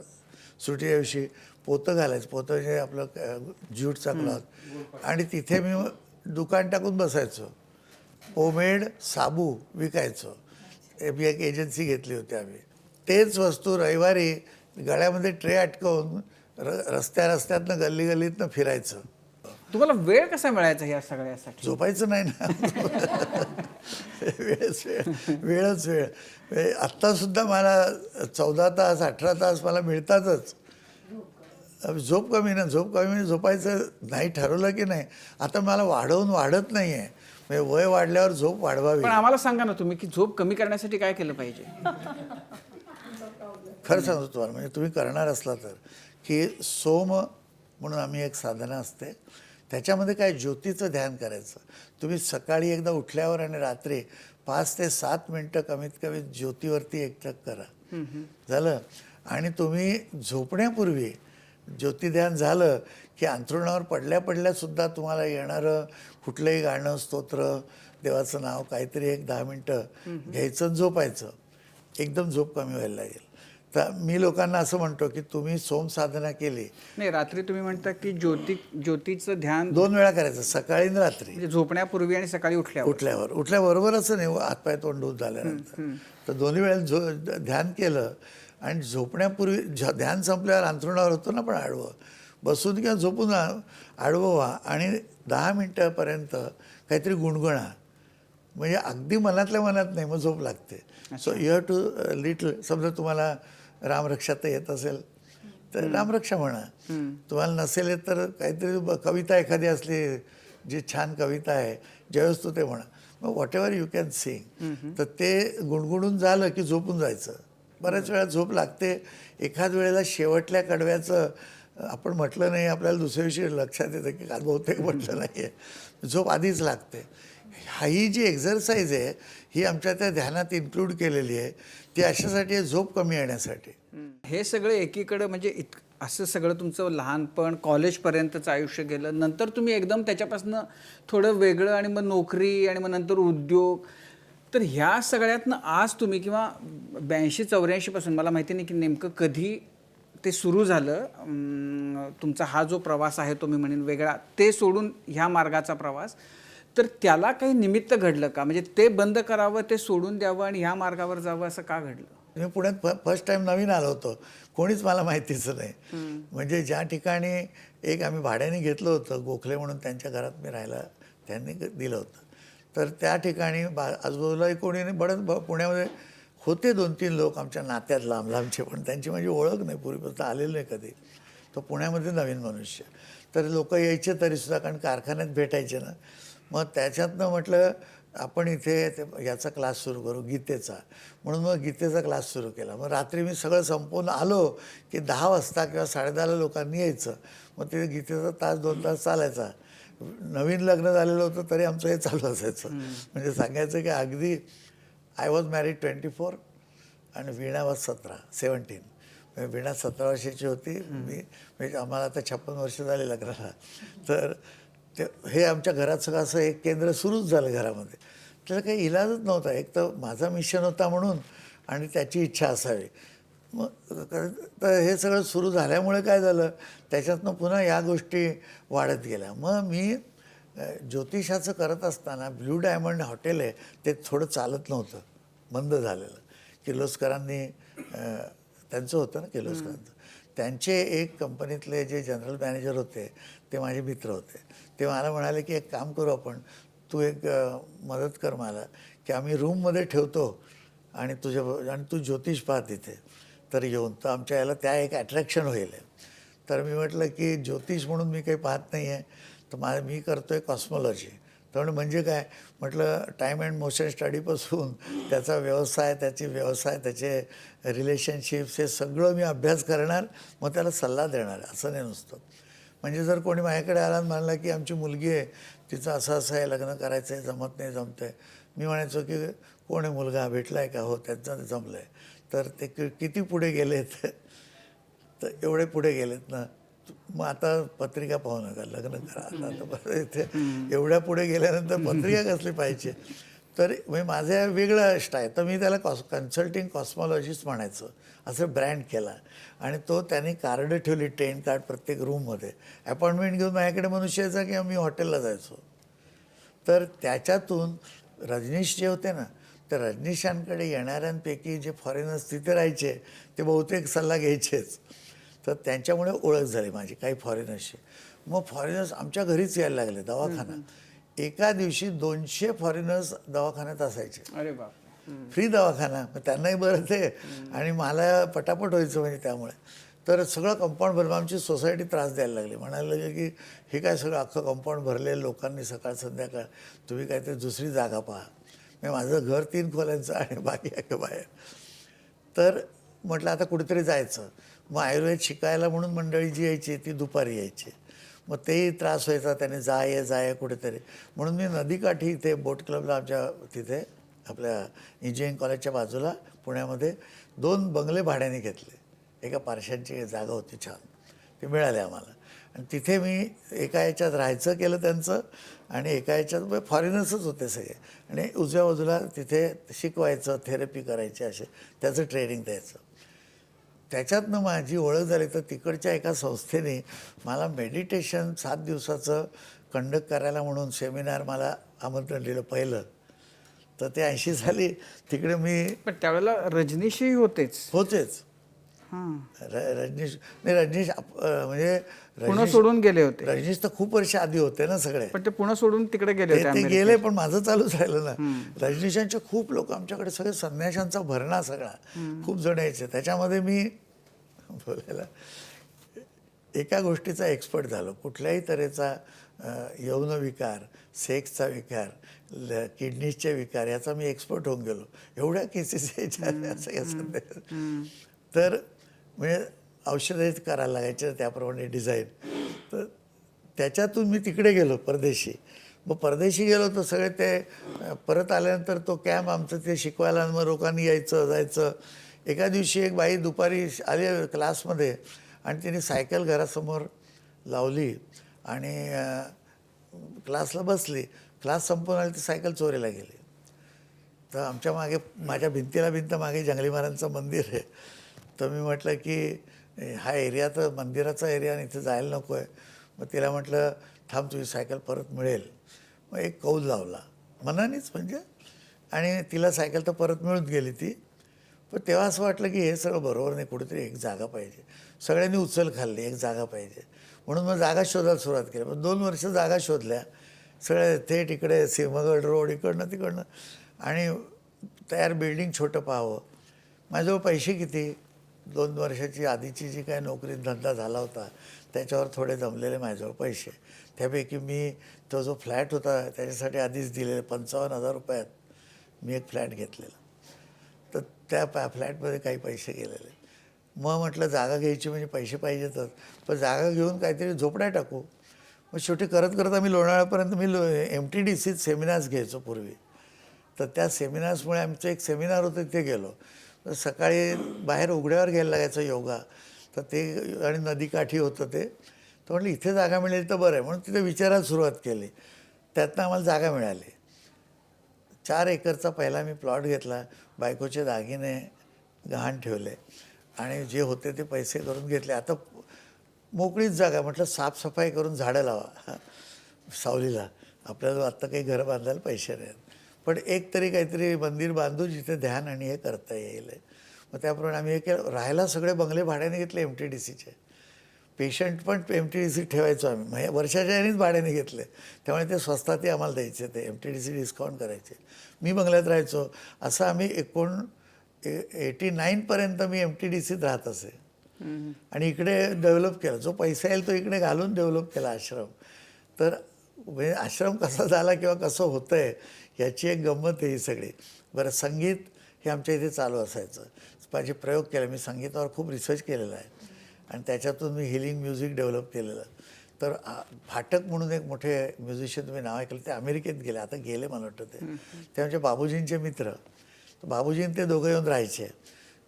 सुट्टीच्या दिवशी पोतं घालायचं, पोतं म्हणजे आपलं ज्यूटचा क्लॉथ, आणि तिथे मी दुकान टाकून बसायचो. पोमेड साबू विकायचो. मी एक एजन्सी घेतली होती आम्ही. तेच वस्तू रविवारी गळ्यामध्ये ट्रे अटकवून रस्त्यातनं गल्लीतनं फिरायचं. तुम्हाला वेळ कसा मिळायचा या सगळ्यासाठी? झोपायचं नाही ना. वेळच वेळ. आत्तासुद्धा मला 14 तास 18 तास मला मिळतातच. झोप कमी ना, झोप कमी म्हणजे झोपायचं नाही ठरवलं की नाही. आता मला वाढत नाही आहे, म्हणजे वय वाढल्यावर झोप वाढवावी. पण आम्हाला सांगा ना तुम्ही की झोप कमी करण्यासाठी काय केलं पाहिजे? खरं सांगतो तुम्हाला, म्हणजे तुम्ही करणार असला तर, की सोम म्हणून आम्ही एक साधना असते, त्याच्यामध्ये काय ज्योतीचं ध्यान करायचं. तुम्ही सकाळी एकदा उठल्यावर आणि रात्री 5 ते 7 मिनटं कमीत कमी ज्योतीवरती एकटक करा, झालं. आणि तुम्ही झोपण्यापूर्वी ज्योती ध्यान झालं की अंथरुणावर पडल्यासुद्धा तुम्हाला येणारं कुठलंही गाणं, स्तोत्र, देवाचं नाव काहीतरी 1-10 मिनटं घ्यायचं, झोपायचं. एकदम झोप कमी व्हायला लागेल. तर मी लोकांना असं म्हणतो की तुम्ही सोम साधना केली नाही, रात्री तुम्ही म्हणता की ज्योतीचं ध्यान 2 वेळा करायचं, सकाळी आणि रात्री. म्हणजे झोपण्यापूर्वी आणि सकाळी उठल्याबरोबर असं नाही, हातपाय तोंड धुवून झाल्यानंतर. तर दोन्ही वेळेला ध्यान केलं आणि झोपण्यापूर्वी ध्यान संपल्यावर अंथरुणावर होतो ना पण आडवं बसून किंवा झोपून आडवं व्हा आणि 10 मिनटापर्यंत काहीतरी गुणगुणा, म्हणजे अगदी मनातल्या मनात नाही, मग झोप लागते. So you have to little. समजा तुम्हाला रामरक्षा तर येत असेल तर रामरक्षा म्हणा, तुम्हाला नसेल येत तर काहीतरी कविता एखादी असली जी छान कविता आहे, ज्यावेळेस तू ते म्हणा, मग what ever you can sing. तर ते गुणगुणून झालं की झोपून जायचं. बऱ्याच वेळा झोप लागते. एखाद वेळेला शेवटल्या कडव्याचं आपण म्हटलं नाही, आपल्याला दुसऱ्या दिवशी लक्षात येतं की काल बहुतेक म्हटलं नाही आहे, झोप आधीच लागते. ही जी एक्झरसाईज आहे ही आमच्या त्या ध्यानात इन्क्लूड केलेली आहे. ती अशासाठी आहे, झोप कमी येण्यासाठी. हे सगळं एकीकडं म्हणजे असं सगळं तुमचं लहानपण कॉलेजपर्यंतचं आयुष्य गेलं, नंतर तुम्ही एकदम त्याच्यापासून थोडं वेगळं आणि मग नोकरी आणि मग नंतर उद्योग. तर ह्या सगळ्यातनं आज तुम्ही किंवा 82-84 पासून मला माहिती नाही की नेमकं कधी ते सुरू झालं तुमचा हा जो प्रवास आहे तो मी म्हणेन वेगळा, ते सोडून ह्या मार्गाचा प्रवास, तर त्याला काही निमित्त घडलं का? म्हणजे ते बंद करावं, ते सोडून द्यावं आणि ह्या मार्गावर जावं असं का घडलं? मी पुण्यात फर्स्ट टाईम नवीन आलो होतो, कोणीच मला माहितीचं नाही. म्हणजे ज्या ठिकाणी एक आम्ही भाड्याने घेतलं होतं, गोखले म्हणून त्यांच्या घरात मी राहायला त्यांनी दिलं होतं, तर त्या ठिकाणी आजूबाजूलाही कोणी नाही. पुण्यामध्ये होते 2-3 लोक आमच्या नात्यात लांब लांबचे, पण त्यांची माझी ओळख नाही, पूर्वीपासून आलेलो नाही कधी. तो पुण्यामध्ये नवीन मनुष्य. तर लोक यायचे तरीसुद्धा, कारण कारखान्यात भेटायचे ना. मग त्याच्यातनं म्हटलं आपण इथे याचा क्लास सुरू करू, गीतेचा. म्हणून मग गीतेचा क्लास सुरू केला. मग रात्री मी सगळं संपवून आलो की 10 वाजता किंवा 10:30ला लोकांनी यायचं. मग ते गीतेचा तास 2 तास चालायचा. नवीन लग्न झालेलं होतं तरी आमचं हे चालू असायचं. म्हणजे सांगायचं की अगदी आय वॉज मॅरिड 24 आणि वीणा वॉज 17. वीणा 17 वर्षाची होती. म्हणजे आम्हाला आता 56 वर्ष झाले लग्नाला. तर ते हे आमच्या घरात सगळं असं एक केंद्र सुरूच झालं घरामध्ये. त्याला काही इलाजच नव्हता. एक तर माझा मिशन होता म्हणून, आणि त्याची इच्छा असावी. मग तर हे सगळं सुरू झाल्यामुळे काय झालं, त्याच्यातनं पुन्हा या गोष्टी वाढत गेल्या. मग मी ज्योतिषाचं करत असताना ब्ल्यू डायमंड हॉटेल आहे ते थोडं चालत नव्हतं, बंद झालेलं. किर्लोस्करांनी त्यांचं होतं ना किर्लोस्करांचं. त्यांचे एक कंपनीतले जे जनरल मॅनेजर होते ते माझे मित्र होते. ते मला म्हणाले की एक काम करू आपण, तू एक मदत कर मला, की आम्ही रूममध्ये ठेवतो आणि आणि तू ज्योतिष पाह तिथे, तर येऊन तर आमच्या याला त्या एक अट्रॅक्शन होईल. तर मी म्हटलं की ज्योतिष म्हणून मी काही पाहत नाही आहे, तर मी करतो आहे कॉस्मॉलॉजी. तर म्हणजे काय म्हटलं, टाईम अँड मोशन स्टडीपासून त्याचा व्यवसाय, त्याचे रिलेशनशिप्स, हे सगळं मी अभ्यास करणार, मग त्याला सल्ला देणार, असं नाही नुसतं. म्हणजे जर कोणी माझ्याकडे आला आणि म्हणला की आमची मुलगी आहे, तिचं असं असं आहे, लग्न करायचं आहे, जमत नाही, जमतं आहे, मी म्हणायचो की कोण आहे मुलगा, भेटला आहे का? हो, त्यांचं जमलं आहे. तर ते किती पुढे गेलेत, तर एवढे पुढे गेलेत ना. मग आता पत्रिका पाहू नका, लग्न करा. आता इथे एवढ्या पुढे गेल्यानंतर पत्रिका कसली पाहिजे. तर म्हणजे माझं वेगळं स्टाईल. तर मी त्याला कन्सल्टिंग कॉस्मॉलॉजिस्ट म्हणायचं, असं ब्रँड केला. आणि तो त्यांनी कार्ड ठेवली, 10 कार्ड प्रत्येक रूममध्ये. अपॉइंटमेंट घेऊन माझ्याकडे मनुष्य यायचा की आम्ही हॉटेलला जायचो. तर त्याच्यातून रजनीश जे होते ना, तर रजनीशांकडे येणाऱ्यांपैकी जे फॉरेनर्स तिथे राहायचे ते बहुतेक सल्ला घ्यायचेच. तर त्यांच्यामुळे ओळख झाली माझी काही फॉरेनर्सची. मग फॉरेनर्स आमच्या घरीच यायला लागले. दवाखाना, एका दिवशी 200 फॉरेनर्स दवाखान्यात असायचे. अरे बाप. फ्री दवाखाना, मग त्यांनाही बरं ते, आणि मला पटापट व्हायचं म्हणजे त्यामुळे. तर सगळं कंपाऊंड भरलं. आमची सोसायटी त्रास द्यायला लागली, म्हणायला लागले की हे काय सगळं अख्खं कंपाऊंड भरले लोकांनी सकाळ संध्याकाळ, तुम्ही काहीतरी दुसरी जागा पहा. म्हणजे माझं घर 3 खोल्यांचं आणि बाकी आहे बाहेर. तर म्हटलं आता कुठेतरी जायचं. मग आयुर्वेद शिकायला म्हणून मंडळी जी यायची ती दुपारी यायची. मग तेही त्रास व्हायचा, त्याने जाय कुठेतरी. म्हणून मी नदीकाठी इथे बोट क्लबला आमच्या तिथे आपल्या इंजिनिअरिंग कॉलेजच्या बाजूला पुण्यामध्ये 2 बंगले भाड्याने घेतले. एका पारशांची जागा होती छान, ते मिळाले आम्हाला. आणि तिथे मी एका याच्यात राहायचं केलं त्यांचं, आणि एका याच्यात फॉरेनर्सच होते सगळे. आणि उजव्या बाजूला तिथे शिकवायचं, थेरपी करायची, असे त्याचं ट्रेनिंग द्यायचं. त्याच्यातनं माझी ओळख झाली. तर तिकडच्या एका संस्थेने मला मेडिटेशन 7 दिवसाचं कंडक्ट करायला म्हणून सेमिनार मला आमंत्रण दिलं पहिलं. तर ते 80 साली तिकडे मी पण त्यावेळेला रजनीशही होतेच. रजनीश नाही, रजनीश म्हणजे पुणे सोडून गेले होते. रजनीश तर खूप वर्ष आधी होते ना सगळे. पण ते पुणे सोडून तिकडे गेले होते. ते गेले, पण माझं चालूच राहिलं ना. रजनीशांचे खूप लोक आमच्याकडे, सगळे संन्याशांचा भरणा सगळा, खूप जण यायचे. त्याच्यामध्ये मी बोलायला एका गोष्टीचा एक्सपर्ट झालो. कुठल्याही तऱ्हेचा यौन विकार, सेक्सचा विकार, किडनीजचे विकार, याचा मी एक्सपर्ट होऊन गेलो. एवढ्या केसेस यायच्या सगळ्या सध्या. तर म्हणजे औषधं करायला लागायचे त्याप्रमाणे डिझाईन. तर त्याच्यातून मी तिकडे गेलो परदेशी. मग परदेशी गेलो तर सगळे ते परत आल्यानंतर तो कॅम्प आमचं ते शिकवायला, मग लोकांनी यायचं जायचं. एका दिवशी एक बाई दुपारी आली क्लासमध्ये, आणि तिने सायकल घरासमोर लावली आणि क्लासला बसली. क्लास संपून आली तर सायकल चोरीला गेली. तर आमच्या मागे, माझ्या भिंत मागे जंगली महाराजांचं मंदिर आहे. तर मी म्हटलं की हा एरिया तर मंदिराचा एरिया, आणि इथे जायला नको आहे. मग तिला म्हटलं थांब, तुझी सायकल परत मिळेल. मग एक कौल लावला मनानेच म्हणजे, आणि तिला सायकल तर परत मिळून गेली ती. पण तेव्हा असं वाटलं की हे सगळं बरोबर नाही, कुठेतरी एक जागा पाहिजे. सगळ्यांनी उचल खाल्ली, एक जागा पाहिजे. म्हणून मग जागा शोधायला सुरुवात केली. मग 2 वर्ष जागा शोधल्या, सगळे थेट इकडे सिंहगड रोड, इकडनं तिकडनं, आणि तयार बिल्डिंग छोटं पाहावं. माझ्याजवळ पैसे किती, 2 वर्षाची आधीची जी काही नोकरीत धंदा झाला होता त्याच्यावर थोडे जमलेले माझ्याजवळ पैसे. त्यापैकी मी तो जो फ्लॅट होता त्याच्यासाठी आधीच दिलेले 55,000 रुपयात मी एक फ्लॅट घेतलेला. तर त्या फ्लॅटमध्ये काही पैसे गेलेले. मग म्हटलं जागा घ्यायची म्हणजे पैसे पाहिजेतच, पण जागा घेऊन काहीतरी झोपड्या टाकू. मग शेवटी करत करत आम्ही लोणावळ्यापर्यंत मी MTDCत सेमिनार्स घ्यायचो पूर्वी. तर त्या सेमिनार्समुळे आमचं एक सेमिनार होतं तिथे गेलो. तर सकाळी बाहेर उघड्यावर घ्यायला लागायचं योगा. तर ते आणि नदीकाठी होतं ते. तर म्हटलं इथे जागा मिळेल तर बरं आहे म्हणून तिथे विचारायला सुरुवात केली. त्यातनं आम्हाला जागा मिळाली. 4 एकरचा पहिला मी प्लॉट घेतला. बायकोचे दागिने गहाण ठेवले आणि जे होते ते पैसे करून घेतले. आता मोकळीच जागा. म्हटलं साफसफाई करून झाडं लावा सावलीला. आपल्याला आत्ता काही घरं बांधायला पैसे नाहीत, पण एक तरी काहीतरी मंदिर बांधू जिथे ध्यान आणि हे करता येईल. मग त्याप्रमाणे आम्ही हे केलं. राहायला सगळे बंगले भाड्याने घेतले MTDCचे. पेशंट पण MTDC ठेवायचो आम्ही. म्हणजे वर्षाच्या यानेच भाड्याने घेतले, त्यामुळे ते स्वस्तातही आम्हाला द्यायचे. ते MTDC डिस्काउंट करायचे. मी बंगल्यात राहायचो. असं आम्ही 89पर्यंत मी MTDCत राहत असे. आणि इकडे डेव्हलप केला. जो पैसा येईल तो इकडे घालून डेव्हलप केला आश्रम. तर म्हणजे आश्रम कसा झाला किंवा कसं होतं आहे याची एक गंमत आहे ही सगळी. बरं, संगीत हे आमच्या इथे चालू असायचं. माझे प्रयोग केले. मी संगीतावर खूप रिसर्च केलेला आहे आणि त्याच्यातून मी हिलिंग म्युझिक डेव्हलप केलेलं. तर फाटक म्हणून एक मोठे म्युझिशियन तुम्ही नाव ऐकलं, ते अमेरिकेत गेले. आता गेले मला वाटतं ते आमच्या बाबूजींचे मित्र. तर बाबूजी ते दोघं येऊन राहायचे.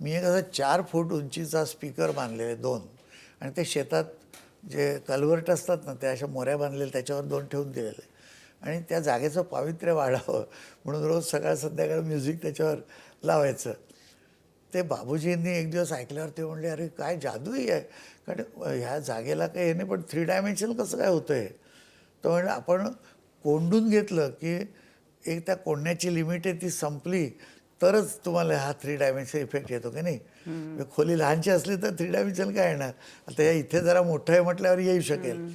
मी एक असा 4 फूट उंचीचा स्पीकर बांधलेले 2, आणि ते शेतात जे कल्वर्ट असतात ना त्या अशा मोऱ्या बांधलेल्या त्याच्यावर 2 ठेवून दिलेले. आणि त्या जागेचं पावित्र्य वाढावं म्हणून रोज सकाळ संध्याकाळ म्युझिक त्याच्यावर लावायचं. ते बाबूजींनी एक दिवस ऐकल्यावर ते म्हणले, अरे काय जादूही आहे, कारण ह्या जागेला काही हे नाही, पण 3 डायमेन्शनल कसं काय होतं आहे. तर म्हणजे आपण कोंडून घेतलं की एक त्या कोंडण्याची लिमिट आहे ती संपली तरच तुम्हाला हा 3 डायमेन्शनल इफेक्ट येतो की नाही. खोली लहानची असली तर 3 डायमेन्शनल काय येणार. आता या इथे जरा मोठं आहे म्हटल्यावर येऊ शकेल.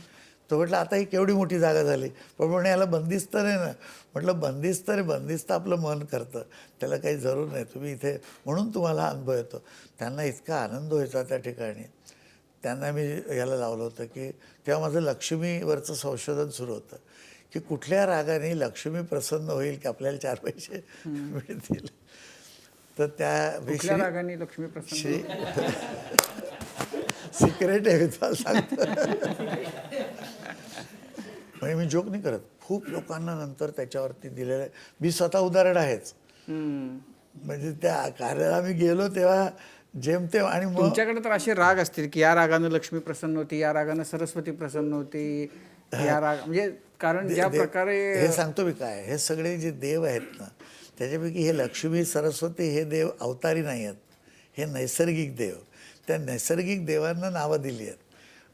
तो म्हटलं आता ही केवढी मोठी जागा झाली, पण म्हणे याला बंदिस्त नाही ना. म्हटलं बंदिस्त रे, बंदिस्त आपलं मन करतं, त्याला काही जरूर नाही. तुम्ही इथे म्हणून तुम्हाला अनुभव येतो. त्यांना इतका आनंद व्हायचा त्या ठिकाणी. त्यांना मी याला लावलं होतं की तेव्हा माझं लक्ष्मीवरचं संशोधन सुरू होतं की कुठल्या रागाने लक्ष्मी प्रसन्न होईल की आपल्याला 4 पैसे मिळतील. तर कुठल्या रागाने लक्ष्मी प्रसन्न सिक्रेट आहे तुम्हाला सांगतो. म्हणजे मी जोक नाही करत. खूप लोकांना नंतर त्याच्यावरती दिलेलं आहे. मी स्वतः उदाहरण आहेच. म्हणजे त्या कार्याला मी गेलो तेव्हा जेमतेम. आणि मग तुमच्याकडे तर असे राग असतील की या रागानं लक्ष्मी प्रसन्न होती, या रागानं सरस्वती प्रसन्न होती, या राग म्हणजे कारण ज्या प्रकारे हे सांगतो मी काय, हे सगळे जे देव आहेत ना त्याच्यापैकी हे लक्ष्मी सरस्वती हे देव अवतारी नाही आहेत, हे नैसर्गिक देव. त्या नैसर्गिक देवांना नावं दिली आहेत.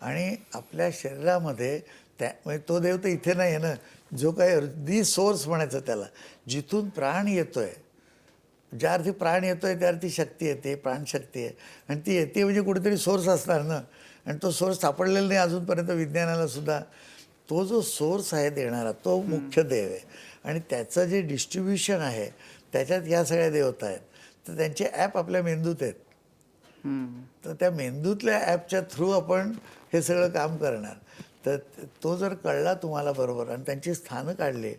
आणि आपल्या शरीरामध्ये त्या म्हणजे तो देव तर इथे नाही आहे ना, जो काय दी सोर्स म्हणायचं त्याला, जिथून प्राण येतो आहे, ज्या अर्थी प्राण येतो आहे त्या अर्थी शक्ती येते, प्राणशक्ती आहे. आणि ती येते म्हणजे कुठेतरी सोर्स असणार ना, आणि तो सोर्स सापडलेला नाही अजूनपर्यंत विज्ञानाला सुद्धा. तो जो सोर्स आहे देणारा तो मुख्य देव आहे. आणि त्याचं जे डिस्ट्रीब्युशन आहे त्याच्यात या सगळ्या देवता आहेत. तर त्यांचे ॲप आपल्या मेंदूत आहेत. तर त्या मेंदूतल्या ॲपच्या थ्रू आपण हे सगळं काम करणार. तर तो जर कळला तुम्हाला बरोबर आणि त्यांची स्थानं काढली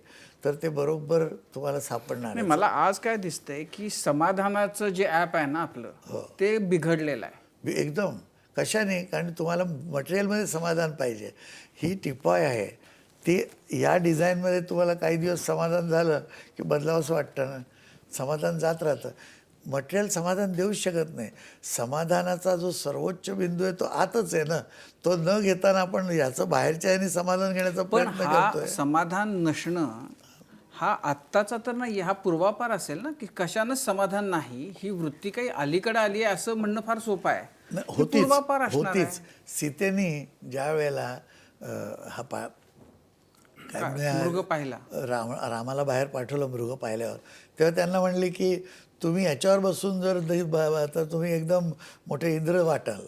तर ते बरोबर तुम्हाला सापडणार. नाही, मला आज काय दिसतंय की समाधानाचं जे ॲप आहे ना आपलं ते बिघडलेलं आहे एकदम. कशाने? कारण तुम्हाला मटेरियलमध्ये समाधान पाहिजे. ही टिपॉय आहे ती या डिझाईनमध्ये तुम्हाला काही दिवस समाधान झालं की बदलावंसं वाटतं ना, समाधान जात राहतं. मटेरियल समाधान देऊच शकत नाही. समाधानाचा जो सर्वोच्च बिंदू आहे तो आतच आहे ना. तो न घेताना आपण याचं बाहेरच्या याने समाधान घेण्याचा पण प्रयत्न हा करतोय. समाधान नसणं हा आत्ताचा तर नाही, हा पूर्वापार असेल ना की कशानं समाधान नाही. ही वृत्ती काही अलीकडे आली आहे असं म्हणणं फार सोपं आहे. ही पूर्वापार असणार आहे. होतीच. सीतेने ज्या वेळेला हा मृग पाहिला, रामाला बाहेर पाठवलं मृग पाहिल्यावर, तेव्हा त्यांना म्हणले की तुम्ही याच्यावर बसून जर आता तुम्ही एकदम मोठे इंद्र वाटाल.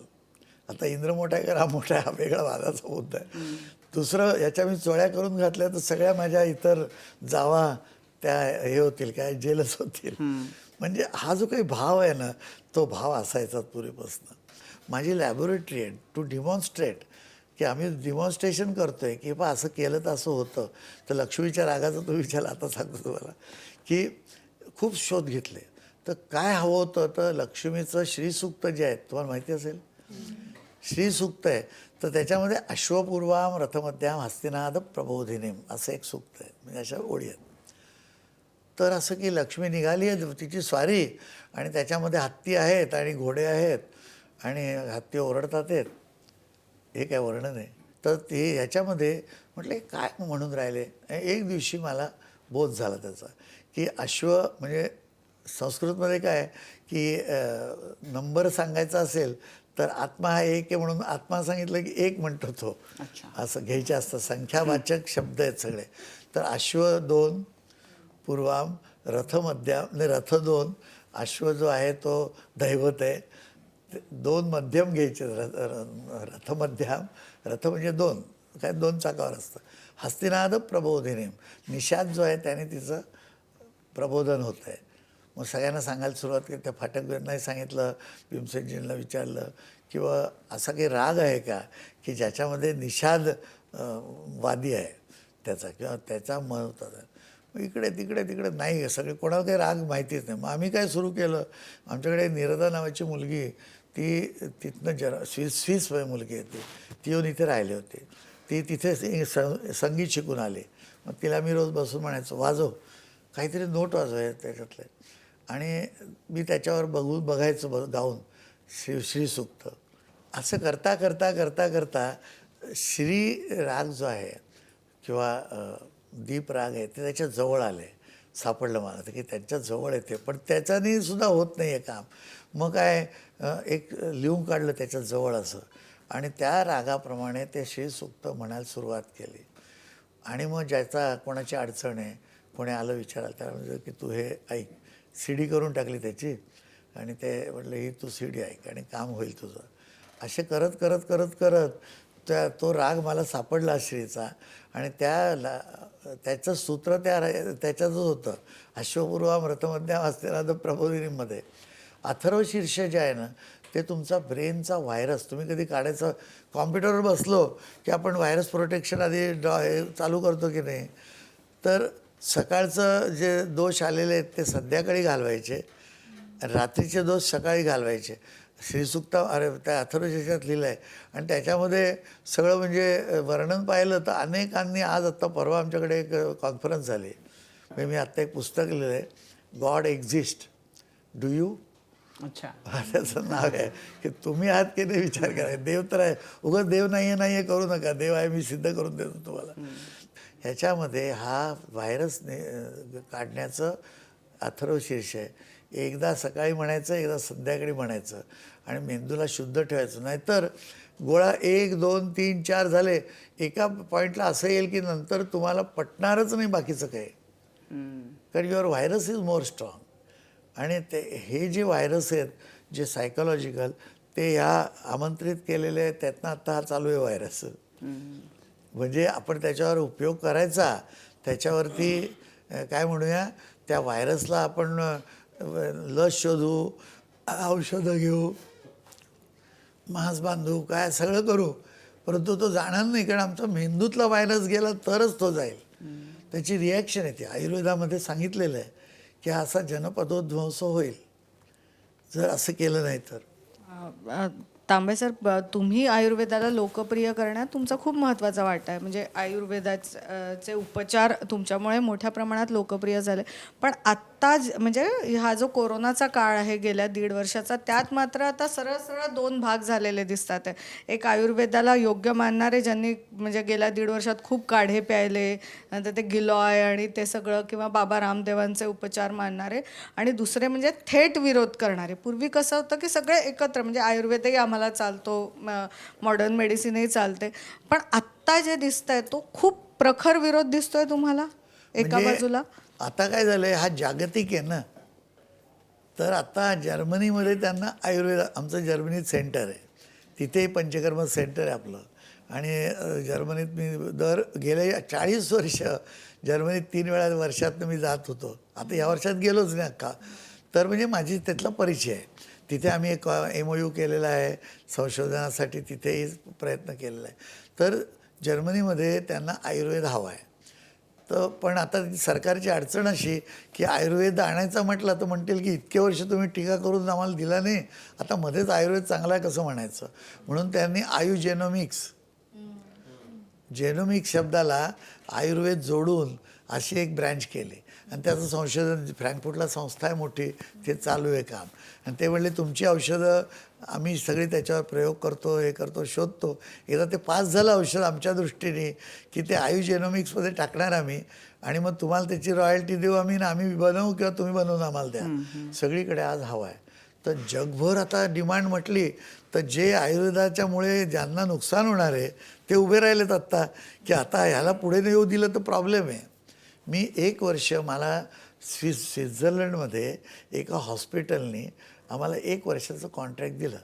आता इंद्र मोठा आहे का राम मोठा आहे हा वेगळा वादाचा मुद्दा आहे. दुसरं, याच्या मी चोळ्या करून घातल्या तर सगळ्या माझ्या इतर जावा त्या हे होतील काय जेलच होतील. म्हणजे हा जो काही भाव आहे ना, तो भाव असायचा पूर्वीपासून. माझी लॅबोरेटरी आहे टू डिमॉन्स्ट्रेट, की आम्ही डिमॉन्स्ट्रेशन करतोय की बा असं केलं तर असं होतं. तर लक्ष्मीच्या रागाचा तो विचार आता सांगतो तुम्हाला, की खूप शोध घेतले. तर काय हवं होतं, तर लक्ष्मीचं श्रीसूक्त जे आहे तुम्हाला माहिती असेल, श्रीसूक्त आहे. तर त्याच्यामध्ये अश्वपूर्वाम रथमध्याम हस्तिनाद प्रबोधिनीम असं एक सूक्त आहे, म्हणजे अशा ओळी आहेत. तर असं की लक्ष्मी निघाली आहे तिची स्वारी, आणि त्याच्यामध्ये हत्ती आहेत आणि घोडे आहेत आणि हत्ती ओरडतात आहेत. हे काय वर्णन आहे. तर ते ह्याच्यामध्ये म्हटलं हे काय म्हणून राहिले. एक दिवशी मला बोध झाला त्याचा, की अश्व म्हणजे संस्कृतमध्ये काय की नंबर सांगायचा असेल तर आत्मा हा एक आहे म्हणून आत्मा सांगितलं की एक म्हणतो तो. असं घ्यायचे असतं, संख्यावाचक शब्द आहेत सगळे. तर अश्व 2 पूर्वाम, रथ मध्याम, म्हणजे रथ 2, अश्व जो आहे तो दैवत आहे. 2 मध्यम घ्यायचे, रथ मध्यम, रथ म्हणजे 2, काय 2 चाकावर असतं. हस्तिनाद प्रबोधिनीम, निषाद जो आहे त्याने तिचं प्रबोधन होतं आहे. मग सगळ्यांना सांगायला सुरुवात केली. त्या फाटकवीरांनाही सांगितलं, भीमसेनजींना विचारलं, किंवा असा काही राग आहे का की ज्याच्यामध्ये निषाद वादी आहे त्याचा, किंवा त्याचा मत होता. इकडे तिकडे तिकडे नाही, सगळे कोणाला काही राग माहितीच नाही. मग आम्ही काय सुरू केलं, आमच्याकडे निरदा नावाची मुलगी, ती तिथनं स्विस मुलगी आहे ती येऊन इथे राहिली होती. ती तिथे संगीत शिकून आली. मग तिला मी रोज बसून म्हणायचो वाजव, काहीतरी नोट वाजवाय त्याच्यातले, आणि मी त्याच्यावर बघायचं गाऊन श्रीसूक्त. असं करता करता करता करता श्री राग जो आहे किंवा दीप राग आहे ते त्याच्या जवळ आले, सापडलं मला तर की त्यांच्या जवळ येते, पण त्याच्याने सुद्धा होत नाही आहे काम. मग काय एक लिहून काढलं त्याच्या जवळ असं, आणि त्या रागाप्रमाणे ते श्रीसूक्त म्हणायला सुरुवात केली. आणि मग ज्याचा कोणाची अडचण आहे, कोणी आलं विचारायला, त्याला म्हणजे की तू हे ऐक, CD करून टाकली त्याची, आणि ते म्हटलं ही तू CD ऐक आणि काम होईल तुझं. असे करत करत करत करत तो राग मला सापडला श्रीचा, आणि त्याचं सूत्र त्याच्यातच होतं. अश्वपूर्वाम रथमध्याम हस्तिनाद प्रबोधिनीमध्ये अथर्व शीर्ष जे आहे ना, ते तुमचा ब्रेनचा व्हायरस तुम्ही कधी काढायचं, कॉम्प्युटरवर बसलो की आपण व्हायरस प्रोटेक्शन आधी हे चालू करतो की नाही. तर सकाळचं जे दोष आलेले आहेत ते संध्याकाळी घालवायचे, रात्रीचे दोष सकाळी घालवायचे. श्रीसूक्त अरे त्या अथर्वशीर्षात लिहिलं आहे, आणि त्याच्यामध्ये सगळं म्हणजे वर्णन पाहिलं तर अनेकांनी, आज आत्ता परवा आमच्याकडे एक कॉन्फरन्स झाली, म्हणजे मी आत्ता एक पुस्तक लिहिलं आहे, गॉड एक्झिस्ट, डू यू. अच्छा, त्याचं नाव आहे की तुम्ही आहात की नाही विचार करा. देव तर आहे, उगाच देव नाही आहे करू नका, देव आहे मी सिद्ध करून देतो तुम्हाला. ह्याच्यामध्ये हा व्हायरस काढण्याचं अथर्व शीर्ष आहे. एकदा सकाळी म्हणायचं, एकदा संध्याकाळी म्हणायचं, आणि मेंदूला शुद्ध ठेवायचं. नाहीतर गोळा 1 2 3 4 झाले, एका पॉईंटला असं येईल की नंतर तुम्हाला पटणारच नाही बाकीचं काही, कारण your virus is more strong. आणि हे जे व्हायरस आहेत जे सायकोलॉजिकल, ते ह्या आमंत्रित केलेले आहेत, त्यातनं आता हा चालू आहे व्हायरस. म्हणजे आपण त्याच्यावर उपयोग करायचा, त्याच्यावरती काय म्हणूया, त्या व्हायरसला आपण लस शोधू, औषधं घेऊ, मांस बांधू, काय सगळं करू, परंतु तो जाणार नाही, कारण आमचा मेंदूतला व्हायरस गेला तरच तो जाईल. त्याची रिॲक्शन येते. आयुर्वेदामध्ये सांगितलेलं आहे की असा जनपदोध्वंस होईल जर असं केलं नाही तर. तांबे सर, तुम्ही आयुर्वेदाला लोकप्रिय करण्यात तुमचा खूप महत्त्वाचा वाटा आहे. म्हणजे आयुर्वेदाचे उपचार तुमच्यामुळे मोठ्या प्रमाणात लोकप्रिय झाले. पण आत्ता म्हणजे हा जो कोरोनाचा काळ आहे गेल्या 1.5 वर्षाचा, त्यात मात्र आता सरळ सरळ 2 भाग झालेले दिसतात आहे. एक आयुर्वेदाला योग्य मानणारे, ज्यांनी म्हणजे गेल्या 1.5 वर्षात खूप काढे प्यायले, नंतर ते गिलॉय आणि ते सगळं, किंवा बाबा रामदेवांचे उपचार मानणारे, आणि दुसरे म्हणजे थेट विरोध करणारे. पूर्वी कसं होतं की सगळे एकत्र, म्हणजे आयुर्वेदही आम्हाला चालतो, मॉडर्न मेडिसिनही चालते, पण आत्ता जे दिसतंय तो खूप प्रखर विरोध दिसतोय तुम्हाला एका म्हणजे बाजूला. आता काय झालंय, हा जागतिक आहे ना, तर आता जर्मनीमध्ये त्यांना आयुर्वेद, आमचं जर्मनीत सेंटर आहे, तिथेही पंचकर्म सेंटर आहे आपलं. आणि जर्मनीत मी गेले 40 वर्ष जर्मनीत 3 वेळा वर्षातनं मी जात होतो. आता या वर्षात गेलोच नाही अख्खा. तर म्हणजे माझी त्यातला परिचय आहे. तिथे आम्ही एक MOU केलेला आहे संशोधनासाठी, तिथेही प्रयत्न केलेला आहे. तर जर्मनीमध्ये त्यांना आयुर्वेद हवा आहे. तर पण आता सरकारची अडचण अशी की आयुर्वेद आणायचा म्हटलं तर म्हणतील की इतके वर्ष तुम्ही टीका करून आम्हाला दिला नाही, आता मध्येच आयुर्वेद चांगला आहे कसं म्हणायचं. म्हणून त्यांनी जेनोमिक्स शब्दाला आयुर्वेद जोडून अशी एक ब्रँच केली आणि त्याचं संशोधन फ्रँकफुर्टला संस्था आहे मोठी, ते चालू आहे काम. आणि ते म्हणले तुमची औषधं आम्ही सगळी त्याच्यावर प्रयोग करतो, हे करतो, शोधतो. एकदा ते पास झालं औषध आमच्या दृष्टीने की ते जेनोमिक्समध्ये टाकणार आम्ही आणि मग तुम्हाला त्याची रॉयल्टी देऊ आम्ही, ना आम्ही बनवू किंवा तुम्ही बनवून आम्हाला द्या. सगळीकडे आज हवा आहे. तर जगभर आता डिमांड म्हटली तर जे आयुर्वेदाच्यामुळे ज्यांना नुकसान होणार आहे ते उभे राहिलेत आत्ता की आता ह्याला पुढे नाही येऊ दिलं तर प्रॉब्लेम आहे. मी 1 वर्ष मला स्वित्झर्लंडमध्ये एका हॉस्पिटलनी आम्हाला 1 वर्षाचं कॉन्ट्रॅक्ट दिलं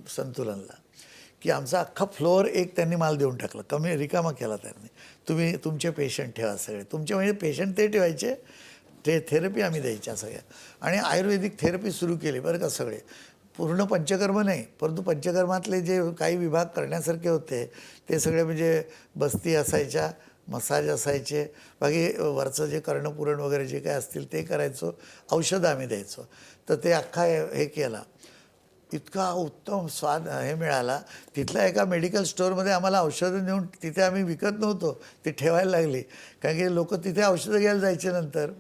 संतुलनला, की आमचा अख्खा फ्लोअर एक त्यांनी माल देऊन टाकला, कमी रिकामा केला त्यांनी. तुम्ही तुमचे पेशंट ठेवा सगळे, तुमचे म्हणजे पेशंट ते ठेवायचे, ते थेरपी आम्ही द्यायच्या सगळ्या. आणि आयुर्वेदिक थेरपी सुरू केली बरं का सगळे. पूर्ण पंचकर्म नाही, परंतु पंचकर्मातले जे काही विभाग करण्यासारखे होते ते सगळे म्हणजे बस्ती असायच्या, मसाज असायचे, बाकी वरचं जे कर्णपुरण वगैरे जे काय असतील ते करायचो, औषधं आम्ही द्यायचो. तर ते अख्खा हे केला, इतका उत्तम स्वाद हे मिळाला. तिथल्या एका मेडिकल स्टोअरमध्ये आम्हाला औषधं नेऊन तिथे आम्ही विकत नव्हतो, ती ठेवायला लागली कारण की लोक तिथे औषधं घ्यायला जायचे. नंतर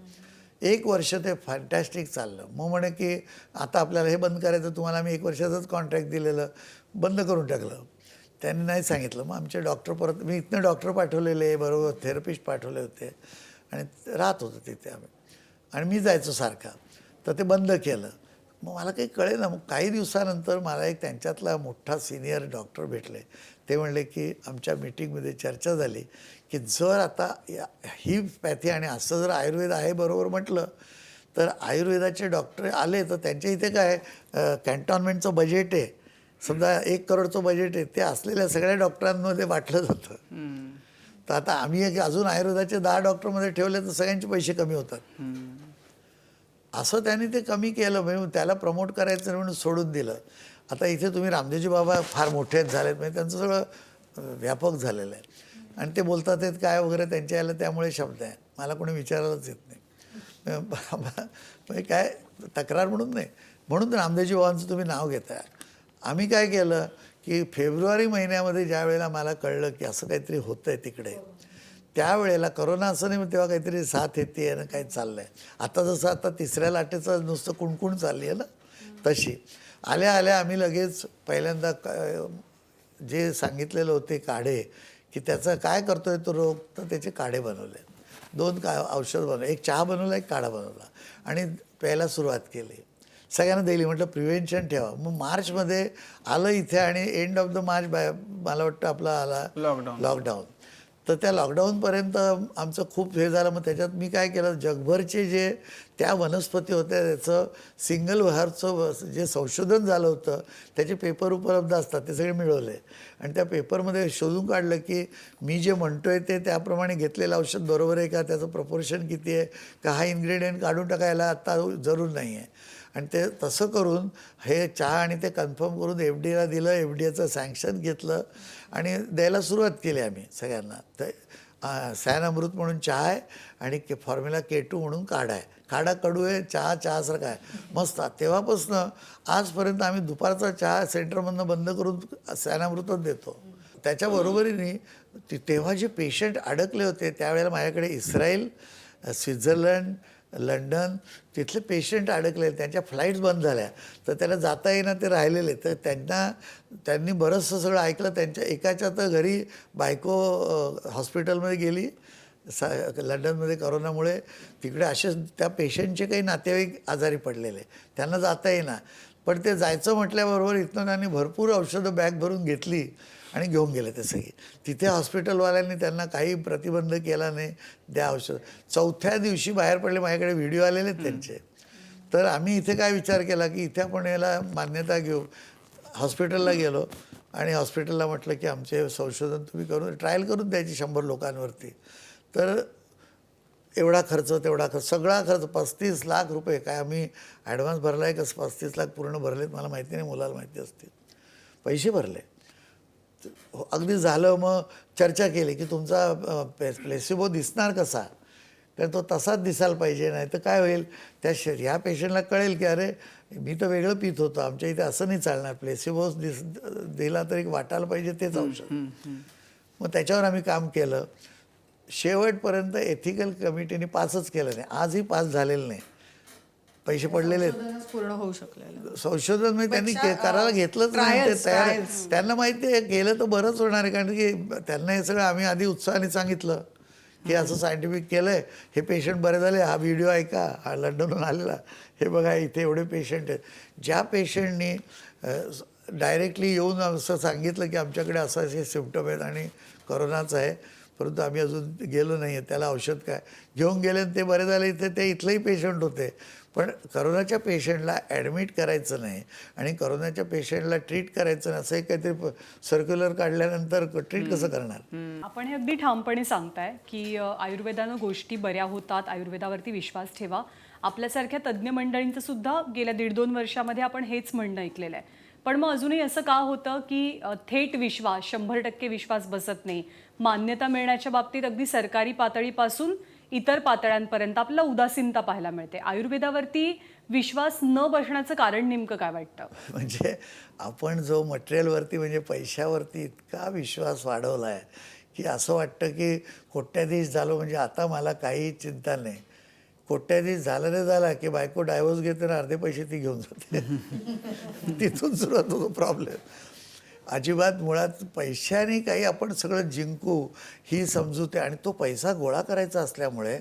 1 वर्ष ते फॅन्टॅस्टिक चाललं. मग म्हणे की आता आपल्याला हे बंद करायचं, तुम्हाला आम्ही 1 वर्षाचंच कॉन्ट्रॅक्ट दिलेलं, बंद करून टाकलं. त्यांनी नाही सांगितलं. मग आमचे डॉक्टर परत, मी इथनं डॉक्टर पाठवलेले बरोबर, थेरपिस्ट पाठवले होते आणि राहत होतं तिथे आम्ही आणि मी जायचो सारखा. तर ते बंद केलं. मग मला काही कळेल ना. मग काही दिवसानंतर मला एक त्यांच्यातला मोठा सिनियर डॉक्टर भेटले. ते म्हणले की आमच्या मीटिंगमध्ये चर्चा झाली की जर आता ही पॅथी आणि असं जर आयुर्वेद आहे बरोबर म्हटलं तर आयुर्वेदाचे डॉक्टर आले तर त्यांच्या इथे काय कॅन्टॉन्मेंटचं बजेट आहे, समजा 1 करोडचं बजेट आहे, ते असलेल्या सगळ्या डॉक्टरांमध्ये वाटलं जातं. तर आता आम्ही एक अजून आयुर्वेदाचे 10 डॉक्टरमध्ये ठेवले तर सगळ्यांचे पैसे कमी होतात. असं त्यांनी ते कमी केलं, म्हणजे त्याला प्रमोट करायचं म्हणून सोडून दिलं. आता इथे तुम्ही रामदेवजी बाबा फार मोठे झालेत, म्हणजे त्यांचं सगळं व्यापक झालेलं आहे आणि ते बोलतात आहेत काय वगैरे त्यांच्या याला, त्यामुळे शब्द आहे. मला कोणी विचारायलाच येत नाही, म्हणजे काय तक्रार म्हणून नाही. म्हणून रामदेवजी बाबांचं तुम्ही नाव घेताय. आम्ही काय केलं की फेब्रुवारी महिन्यामध्ये ज्या वेळेला मला कळलं की असं काहीतरी होतं आहे तिकडे, त्यावेळेला करोना असं नाही, तेव्हा काहीतरी साथ येते आणि काही चाललं आहे. आता जसं आता 3ऱ्या लाटेचं नुसतं कुणकुण चालली आहे ना, तशी आल्या आल्या आम्ही लगेच पहिल्यांदा जे सांगितलेलं होते काढे की त्याचं काय करतोय तो रोग, तर त्याचे काढे बनवले. 2 औषध बनवलं, एक चहा बनवला, एक काढा बनवला आणि प्यायला सुरुवात केली. सगळ्यांना दिली. म्हटलं प्रिव्हेन्शन ठेवा. मग मार्चमध्ये आलं इथे आणि एंड ऑफ द मार्च मला वाटतं आपला आला लॉकडाऊन. तर त्या लॉकडाऊनपर्यंत आमचं खूप हे झालं. मग त्याच्यात मी काय केलं, जगभरचे जे त्या वनस्पती होत्या त्याचं सिंगल हर्बचं जे संशोधन झालं होतं त्याचे पेपर उपलब्ध असतात, ते सगळे मिळवले आणि त्या पेपरमध्ये शोधून काढलं की मी जे म्हणतोय ते त्याप्रमाणे घेतलेलं औषध बरोबर आहे का, त्याचं प्रपोर्शन किती आहे का, हा इन्ग्रेडियंट काढून टाकायला आत्ता जरूर नाही आहे. आणि ते तसं करून हे चहा आणि ते कन्फर्म करून FDAला दिलं, FDAचं सँक्शन घेतलं आणि द्यायला सुरुवात केली आम्ही सगळ्यांना. तर सॅन-अमृत म्हणून चहा आहे आणि फॉर्म्युला K2 म्हणून काढा आहे. काढा कडू आहे, चहा चहासारखा आहे, मस्त. तेव्हापासनं आजपर्यंत आम्ही दुपारचा चहा सेंटरमधनं बंद करून सॅन-अमृतच देतो. त्याच्याबरोबरीने तेव्हा जे पेशंट अडकले होते त्यावेळेला माझ्याकडे इस्रायल, स्वित्झर्लंड, लंडन तिथले पेशंट अडकले, त्यांच्या फ्लाईट्स बंद झाल्या, तर त्याला जाता येईना, ते राहिलेले. तर त्यांनी बरंचसं सगळं ऐकलं. त्यांच्या एकाच्या तर घरी बायको हॉस्पिटलमध्ये गेली लंडनमध्ये करोनामुळे. तिकडे असे त्या पेशंटचे काही नातेवाईक आजारी पडलेले, त्यांना जाता येईना. पण ते जायचं म्हटल्याबरोबर इथनं त्यांनी भरपूर औषधं बॅग भरून घेतली आणि घेऊन गेले ते सगळे. तिथे हॉस्पिटलवाल्यांनी त्यांना काही प्रतिबंध केला नाही, द्या औषध. 4थ्या दिवशी बाहेर पडले, माझ्याकडे व्हिडिओ आलेले त्यांचे. तर आम्ही इथे काय विचार केला की इथे आपण याला मान्यता घेऊ. हॉस्पिटलला गेलो आणि हॉस्पिटलला म्हटलं की आमचे संशोधन तुम्ही करून ट्रायल करून द्यायची 100 लोकांवरती. तर एवढा खर्च तेवढा खर्च सगळा खर्च 35 लाख रुपये. काय आम्ही ॲडव्हान्स भरला आहे का 35 लाख पूर्ण भरलेत मला माहिती नाही, मुलाला माहिती असतील. पैसे भरले. अगदी झालं, मग चर्चा केली की तुमचा प्लेसिबो दिसणार कसा, कारण तो तसाच दिसायला पाहिजे, नाही तर काय होईल ह्या पेशंटला कळेल की अरे मी तर वेगळं पित होतो, आमच्या इथे असं नाही चालणार, प्लेसिबो दिला तरी वाटायला पाहिजे तेच औषध. मग त्याच्यावर आम्ही काम केलं. शेवटपर्यंत एथिकल कमिटीने पासच केलं नाही, आजही पास झालेलं नाही. पैसे पडलेले आहेत. संशोधनच पूर्ण होऊ शकलेलं. संशोधन म्हणजे त्यांनी करायला घेतलंच नाही. ते तयार त्यांना माहिती आहे केलं तर बरंच होणार आहे, कारण की त्यांना हे सगळं आम्ही आधी उत्साहाने सांगितलं की असं सायंटिफिक केलं आहे, हे पेशंट बरे झाले, हा व्हिडिओ ऐका, हा लंडनहून आलेला, हे बघा इथे एवढे पेशंट आहेत. ज्या पेशंटनी डायरेक्टली येऊन असं सांगितलं की आमच्याकडे असं असे सिम्पटम आहेत आणि करोनाचं आहे, परंतु आम्ही अजून गेलो नाही आहे, त्याला औषध काय घेऊन गेले ते बरे झाले, इथे ते इथलेही पेशंट होते. पण करोनाच्या पेशंटला ॲडमिट करायचं नाही आणि करोनाच्या पेशंटला ट्रीट करायचं नाही, असं एक काहीतरी सर्क्युलर काढल्यानंतर ट्रीट कसं करणार. आपण हे अगदी ठामपणे सांगताय की आयुर्वेदानं गोष्टी बऱ्या होतात, आयुर्वेदावरती विश्वास ठेवा. आपल्यासारख्या तज्ज्ञ मंडळींचं सुद्धा गेल्या 1.5-2 वर्षामध्ये आपण हेच म्हणणं ऐकलेलं आहे. पण मग अजूनही असं का होतं की थेट विश्वास 100% विश्वास बसत नाही. मान्यता मिळण्याच्या बाबतीत अगदी सरकारी पातळीपासून इतर पातळ्यांपर्यंत आपल्याला उदासीनता पाहायला मिळते. आयुर्वेदावरती विश्वास न बसण्याचं कारण नेमकं काय वाटतं? म्हणजे आपण जो मटेरियलवरती म्हणजे पैशावरती इतका विश्वास वाढवला आहे की असं वाटतं की कोट्याधीश झालो म्हणजे आता मला काही चिंता नाही. कोट्याधीश झालं नाही झाला की बायको डायव्होर्स घेते ना अर्धे पैसे ती घेऊन जाते. तिथून सुरुवात होतो प्रॉब्लेम. अजिबात मुळात पैशाने काही आपण सगळं जिंकू ही समजूत आहे आणि तो पैसा गोळा करायचा असल्यामुळे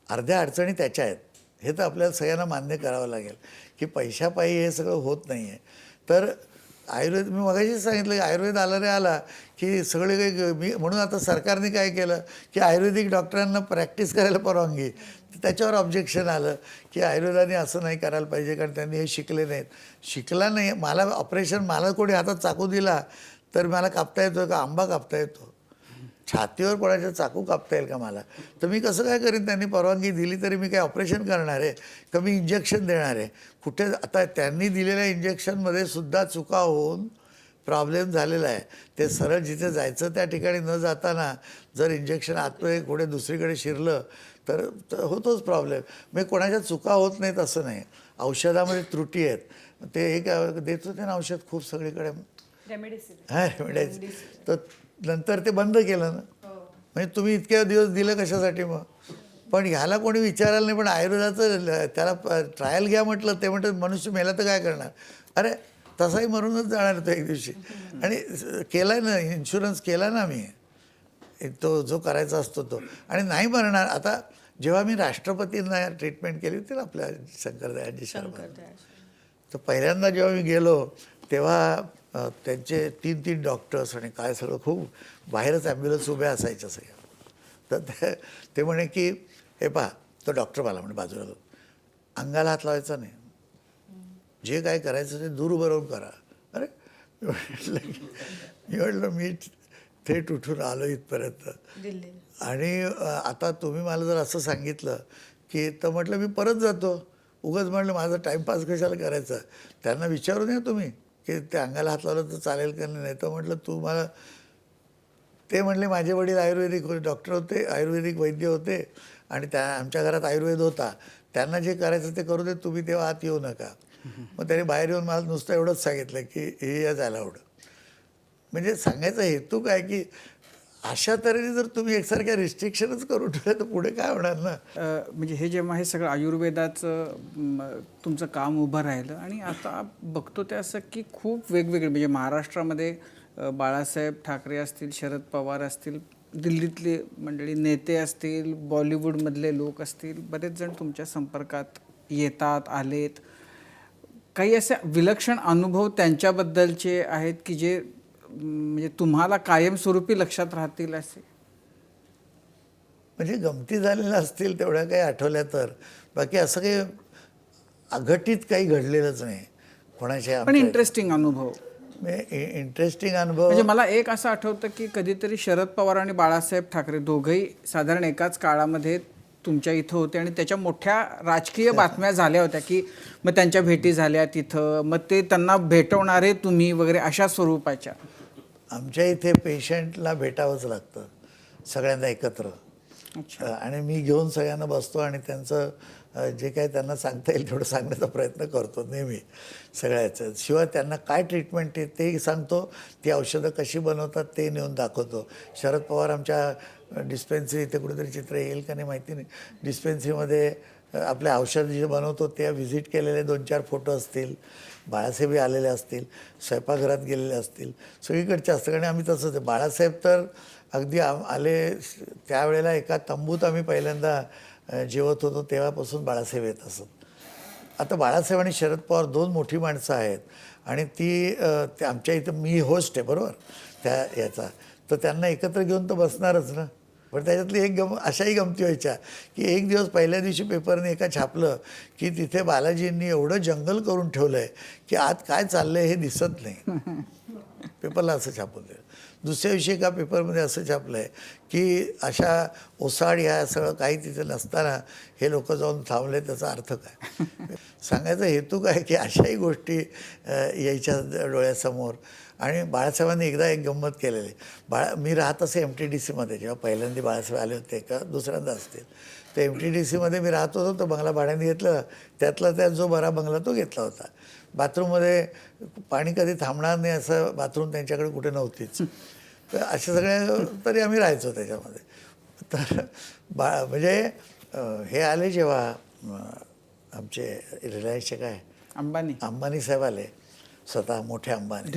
अर्ध्या अडचणी त्याच्या आहेत. हे तर आपल्याला सगळ्यांना मान्य करावं लागेल की पैशापायी हे सगळं होत नाही आहे. तर आयुर्वेद मी मगाशीच सांगितलं की आयुर्वेद आला रे आला की सगळे काही मी म्हणून आता सरकारने काय केलं की आयुर्वेदिक डॉक्टरांना प्रॅक्टिस करायला परवानगी. त्याच्यावर ऑब्जेक्शन आलं की आयुर्वेदाने असं नाही करायला पाहिजे कारण त्यांनी हे शिकले नाहीत. शिकला नाही, मला ऑपरेशन मला कोणी हातात चाकू दिला तर मला कापता येतो का, आंबा कापता येतो, छातीवर कोणाच्या चाकू कापता येईल का मला, तर मी कसं काय करीन. त्यांनी परवानगी दिली तरी मी काय ऑपरेशन करणार आहे का, मी इंजेक्शन देणार आहे कुठे. आता त्यांनी दिलेल्या इंजेक्शनमध्ये सुद्धा चुका होऊन प्रॉब्लेम झालेला आहे. ते सरळ जिथे जायचं त्या ठिकाणी न जाताना जर इंजेक्शन आतमध्ये कुठे दुसरीकडे शिरलं तर होतोच प्रॉब्लेम. म्हणजे कोणाच्या चुका होत नाहीत असं नाही. औषधामध्ये त्रुटी आहेत, ते हे काय देत होते ना औषध खूप सगळीकडे हां रेमेडाईज, तर नंतर ते बंद केलं ना. म्हणजे तुम्ही इतक्या दिवस दिलं कशासाठी मग. पण ह्याला कोणी विचारायला नाही. पण आयुर्वेदाचं त्याला ट्रायल घ्या म्हटलं, ते म्हणतात मनुष्य मेला तर काय करणार. अरे तसाही मरूनच जाणार तो एक दिवशी. आणि केला ना इन्शुरन्स केला ना मी, तो जो करायचा असतो तो, आणि नाही मरणार. आता जेव्हा मी राष्ट्रपतींना ट्रीटमेंट केली होती ना आपल्या शंकरदयाळजी शर्मा, तर पहिल्यांदा जेव्हा मी गेलो तेव्हा त्यांचे 3 डॉक्टर्स आणि काय सगळं खूप बाहेरच ॲम्ब्युलन्स उभ्या असायच्या सगळ्या. तर ते म्हणे की हे पहा, तो डॉक्टर मला म्हणे बाजूला, अंगाला हात लावायचा नाही, जे काय करायचं ते दूर बरोबर करा. अरे मी म्हटलं मी थेट उठून आलो इथपर्यंत आणि आता तुम्ही मला जर असं सांगितलं की, तर म्हटलं मी परत जातो. उगाच म्हटलं माझा टाईमपास कशाला करायचा. त्यांना विचारून या तुम्ही की ते अंगाला हात लावलं तर चालेल का नाही. तर म्हटलं तू मला, ते म्हणले माझे वडील आयुर्वेदिक डॉक्टर होते, आयुर्वेदिक वैद्य होते आणि त्या आमच्या घरात आयुर्वेद होता, त्यांना जे करायचं ते करू दे, तुम्ही तेव्हा आत येऊ नका. मग त्याने बाहेर येऊन मला नुसतं एवढंच सांगितलं की हे याच अलाउड. म्हणजे सांगायचा हेतू काय की अशा तऱ्हेने जर तुम्ही एकसारख्या रिस्ट्रिक्शनच करून ठेवल्या तर पुढे काय होणार ना. म्हणजे हे जेव्हा हे सगळं आयुर्वेदाचं तुमचं काम उभं राहिलं आणि आता बघतो ते असं की खूप वेगवेगळे म्हणजे महाराष्ट्रामध्ये बाळासाहेब ठाकरे असतील, शरद पवार असतील, दिल्लीतले मंडळी नेते असतील, बॉलिवूडमधले लोक असतील, बरेच जण तुमच्या संपर्कात येतात आलेत. काही असे विलक्षण अनुभव त्यांच्याबद्दलचे आहेत की जे म्हणजे तुम्हाला कायमस्वरूपी लक्षात राहतील असे. म्हणजे गमती झालेल्या असतील तेवढ्या काही आठवल्या तर, बाकी असं काही अघटित काही घडलेलंच नाही कोणाच्या. पण इंटरेस्टिंग अनुभव, इंटरेस्टिंग अनुभव म्हणजे मला एक असं आठवतं की कधीतरी शरद पवार आणि बाळासाहेब ठाकरे दोघंही साधारण एकाच काळामध्ये तुमच्या इथं होते आणि त्याच्या मोठ्या राजकीय बातम्या झाल्या होत्या की मग त्यांच्या भेटी झाल्या तिथं, मग ते त्यांना भेटवणारे तुम्ही वगैरे अशा स्वरूपाच्या. आमच्या इथे पेशंटला भेटावंच लागतं सगळ्यांना एकत्र. आणि मी घेऊन सगळ्यांना बसतो आणि त्यांचं जे काही त्यांना सांगता येईल तेवढं सांगण्याचा प्रयत्न करतो नेहमी सगळ्याचं. शिवाय त्यांना काय ट्रीटमेंट आहे ते सांगतो, ती औषधं कशी बनवतात ते नेऊन दाखवतो. शरद पवार आमच्या डिस्पेन्सरी, इथे कुठेतरी चित्र येईल का नाही माहिती नाही, डिस्पेन्सरीमध्ये आपले औषध जे बनवतो त्या व्हिजिट केलेले 2-4 फोटो असतील, बाळासाहेबही आलेले असतील, स्वयंपाकघरात गेलेले असतील, सगळीकडचे असतं. कारण आम्ही तसंच आहे. बाळासाहेब तर अगदी आले त्यावेळेला एका तंबूत आम्ही पहिल्यांदा जेवत होतो तेव्हापासून बाळासाहेब येत असत. आता बाळासाहेब आणि शरद पवार 2 मोठी माणसं आहेत आणि ती आमच्या इथं मी होस्ट आहे बरोबर त्या याचा, तर त्यांना एकत्र घेऊन तर बसणारच ना. पण त्याच्यातली एक अशाही गमती व्हायच्या की एक दिवस पहिल्या दिवशी पेपरने एका छापलं की तिथे बालाजींनी एवढं जंगल करून ठेवलं आहे की आत काय चाललं आहे हे दिसत नाही. पेपरला असं छापून दिलं. दुसऱ्या दिवशी एका पेपरमध्ये असं छापलं आहे की अशा ओसाड ह्या सगळं काही तिथे नसताना हे लोक जाऊन थांबले, त्याचा अर्थ काय. सांगायचा हेतू काय की अशाही गोष्टी यायच्या डोळ्यासमोर. आणि बाळासाहेबांनी एकदा एक गंमत केलेली. मी राहत असे MTDCमध्ये, जेव्हा पहिल्यांदा बाळासाहेब आले होते का दुसऱ्यांदा असतील, तर MTDCमध्ये मी राहत होतो. तो बंगला भाड्याने घेतला, त्यातला त्यात जो बरा बंगला तो घेतला होता. बाथरूममध्ये पाणी कधी थांबणार नाही असं बाथरूम त्यांच्याकडे कुठे नव्हतीच. तर असे सगळे तरी आम्ही राहायचो त्याच्यामध्ये. तर म्हणजे हे आले जेव्हा आमचे रिलायन्सचे काय अंबानी साहेब आले, स्वतः मोठे अंबानी,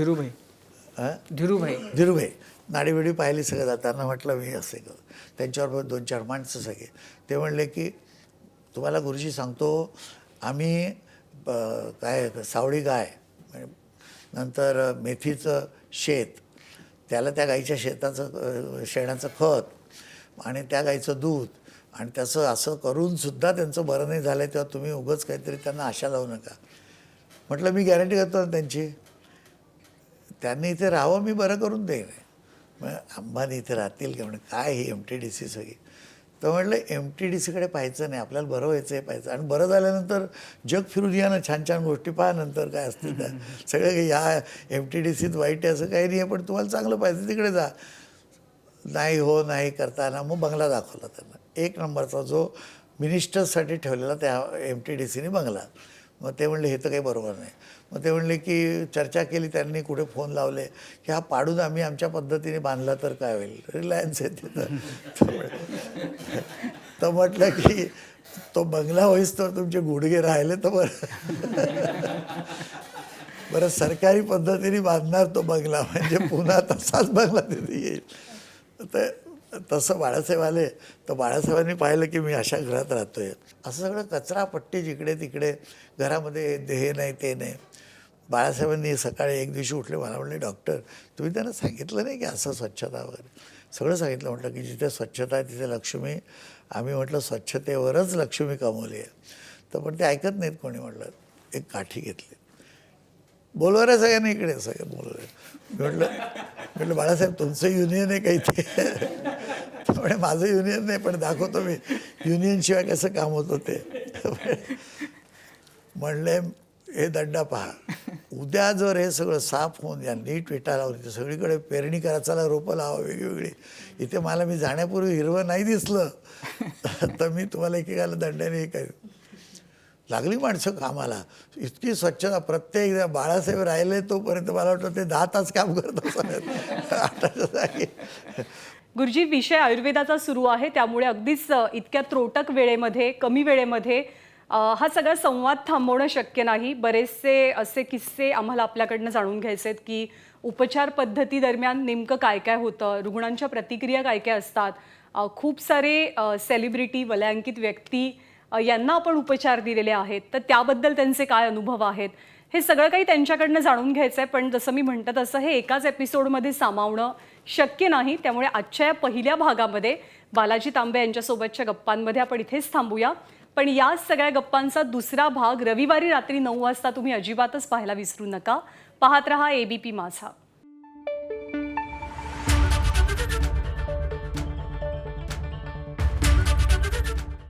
धीरूभाई नाडीबिडी पाहिली सगळं जाताना. म्हटलं मी असे करू. त्यांच्यावर 2-4 माणसं सगळे. ते म्हणले की तुम्हाला गुरुजी सांगतो, आम्ही काय सावळी गाय, नंतर मेथीचं शेत, त्याला त्या गाईच्या शेणाचं खत आणि त्या गाईचं दूध आणि त्याचं असं करूनसुद्धा त्यांचं बरं नाही झालं, तेव्हा तुम्ही उगाच काहीतरी त्यांना आशा लावू नका. म्हटलं मी गॅरंटी करतो ना त्यांची, त्यांनी इथे राहावं, मी बरं करून देईन. मग अंबानी इथे राहतील का? म्हणजे काय ही MTDC सगळी. तर म्हटलं MTDCकडे पाहायचं नाही, आपल्याला बरं व्हायचं आहे पाहायचं. आणि बरं झाल्यानंतर जग फिरू द्या ना, छान छान गोष्टी पहा, नंतर काय असतील त्या सगळं. ह्या MTDCत वाईट आहे असं काही नाही आहे, पण तुम्हाला चांगलं पाहिजे तिकडे जा. नाही हो नाही करताना मग बंगला दाखवला त्यांना, 1 नंबरचा जो मिनिस्टर्ससाठी ठेवलेला त्या MTDCने बंगला. मग ते म्हणले हे तर काही बरोबर नाही. मग ते म्हणले की चर्चा केली त्यांनी, कुठे फोन लावले की हा पाडून आम्ही आमच्या पद्धतीने बांधला तर काय होईल, रिलायन्स आहे तिथं. तर म्हटलं की तो बंगला होईस तर तुमचे गुडघे राहिले तर बरं सरकारी पद्धतीने बांधणार तो बंगला, म्हणजे पुन्हा तसाच बंगला तिथे येईल. तर तसं बाळासाहेब आले तर बाळासाहेबांनी पाहिलं की मी अशा घरात राहतो आहे. असं सगळं कचरापट्टी जिकडे तिकडे घरामध्ये, हे नाही ते नाही. बाळासाहेबांनी सकाळी एक दिवशी उठले, मला म्हणले डॉक्टर तुम्ही त्यांना सांगितलं नाही की असं स्वच्छता वगैरे. सगळं सांगितलं. म्हटलं की जिथे स्वच्छता आहे तिथे लक्ष्मी. आम्ही म्हटलं स्वच्छतेवरच लक्ष्मी कमवली आहे. तर पण ते ऐकत नाहीत कोणी. म्हटलं एक काठी घेतली, बोलवा रे सगळ्यांनी इकडे, सगळं बोलवलं. म्हटलं बाळासाहेब तुमचं युनियन आहे काही ते. म्हणजे माझं युनियन नाही, पण दाखवतो मी युनियनशिवाय कसं काम होतं ते. म्हणले हे दंडा पहा, उद्या जर हे सगळं साफ होऊन या नीट विटा लावली तर सगळीकडे पेरणी करा, चला रोपं लावा वेगवेगळी. इथे मला मी जाण्यापूर्वी हिरवं नाही दिसलं तर मी तुम्हाला एकेकाला दंड्याने हे काय. लागली माणसं कामाला, इतकी स्वच्छता. प्रत्येक बाळासाहेब राहिले तोपर्यंत मला वाटतं ते 10 तास काम करत असतात. गुरुजी, विषय आयुर्वेदाचा सुरू आहे, त्यामुळे अगदीच इतक्या त्रोटक वेळेमध्ये, कमी वेळेमध्ये हा सगळा संवाद थांबवणं शक्य नाही. बरेचसे असे किस्से आम्हाला आपल्याकडनं जाणून घ्यायचे आहेत की उपचार पद्धती दरम्यान नेमकं काय काय होतं, रुग्णांच्या प्रतिक्रिया काय काय असतात. खूप सारे सेलिब्रिटी, वलयांकित व्यक्ती यांना आपण उपचार दिलेले आहेत, तर त्याबद्दल त्यांचे काय अनुभव आहेत, हे सगळं काही त्यांच्याकडनं जाणून घ्यायचं आहे. पण जसं मी म्हणतं तसं हे एकाच एपिसोडमध्ये सामावणं शक्य नाही. त्यामुळे आजच्या या पहिल्या भागामध्ये बालाजी तांबे यांच्यासोबतच्या गप्पांमध्ये आपण इथेच थांबूया. पण या सगळ्या गप्पांचा दुसरा भाग रविवारी रात्री 9 वाजता तुम्ही अजिबातच पाहायला विसरू नका. पाहत रहा ABP माझा.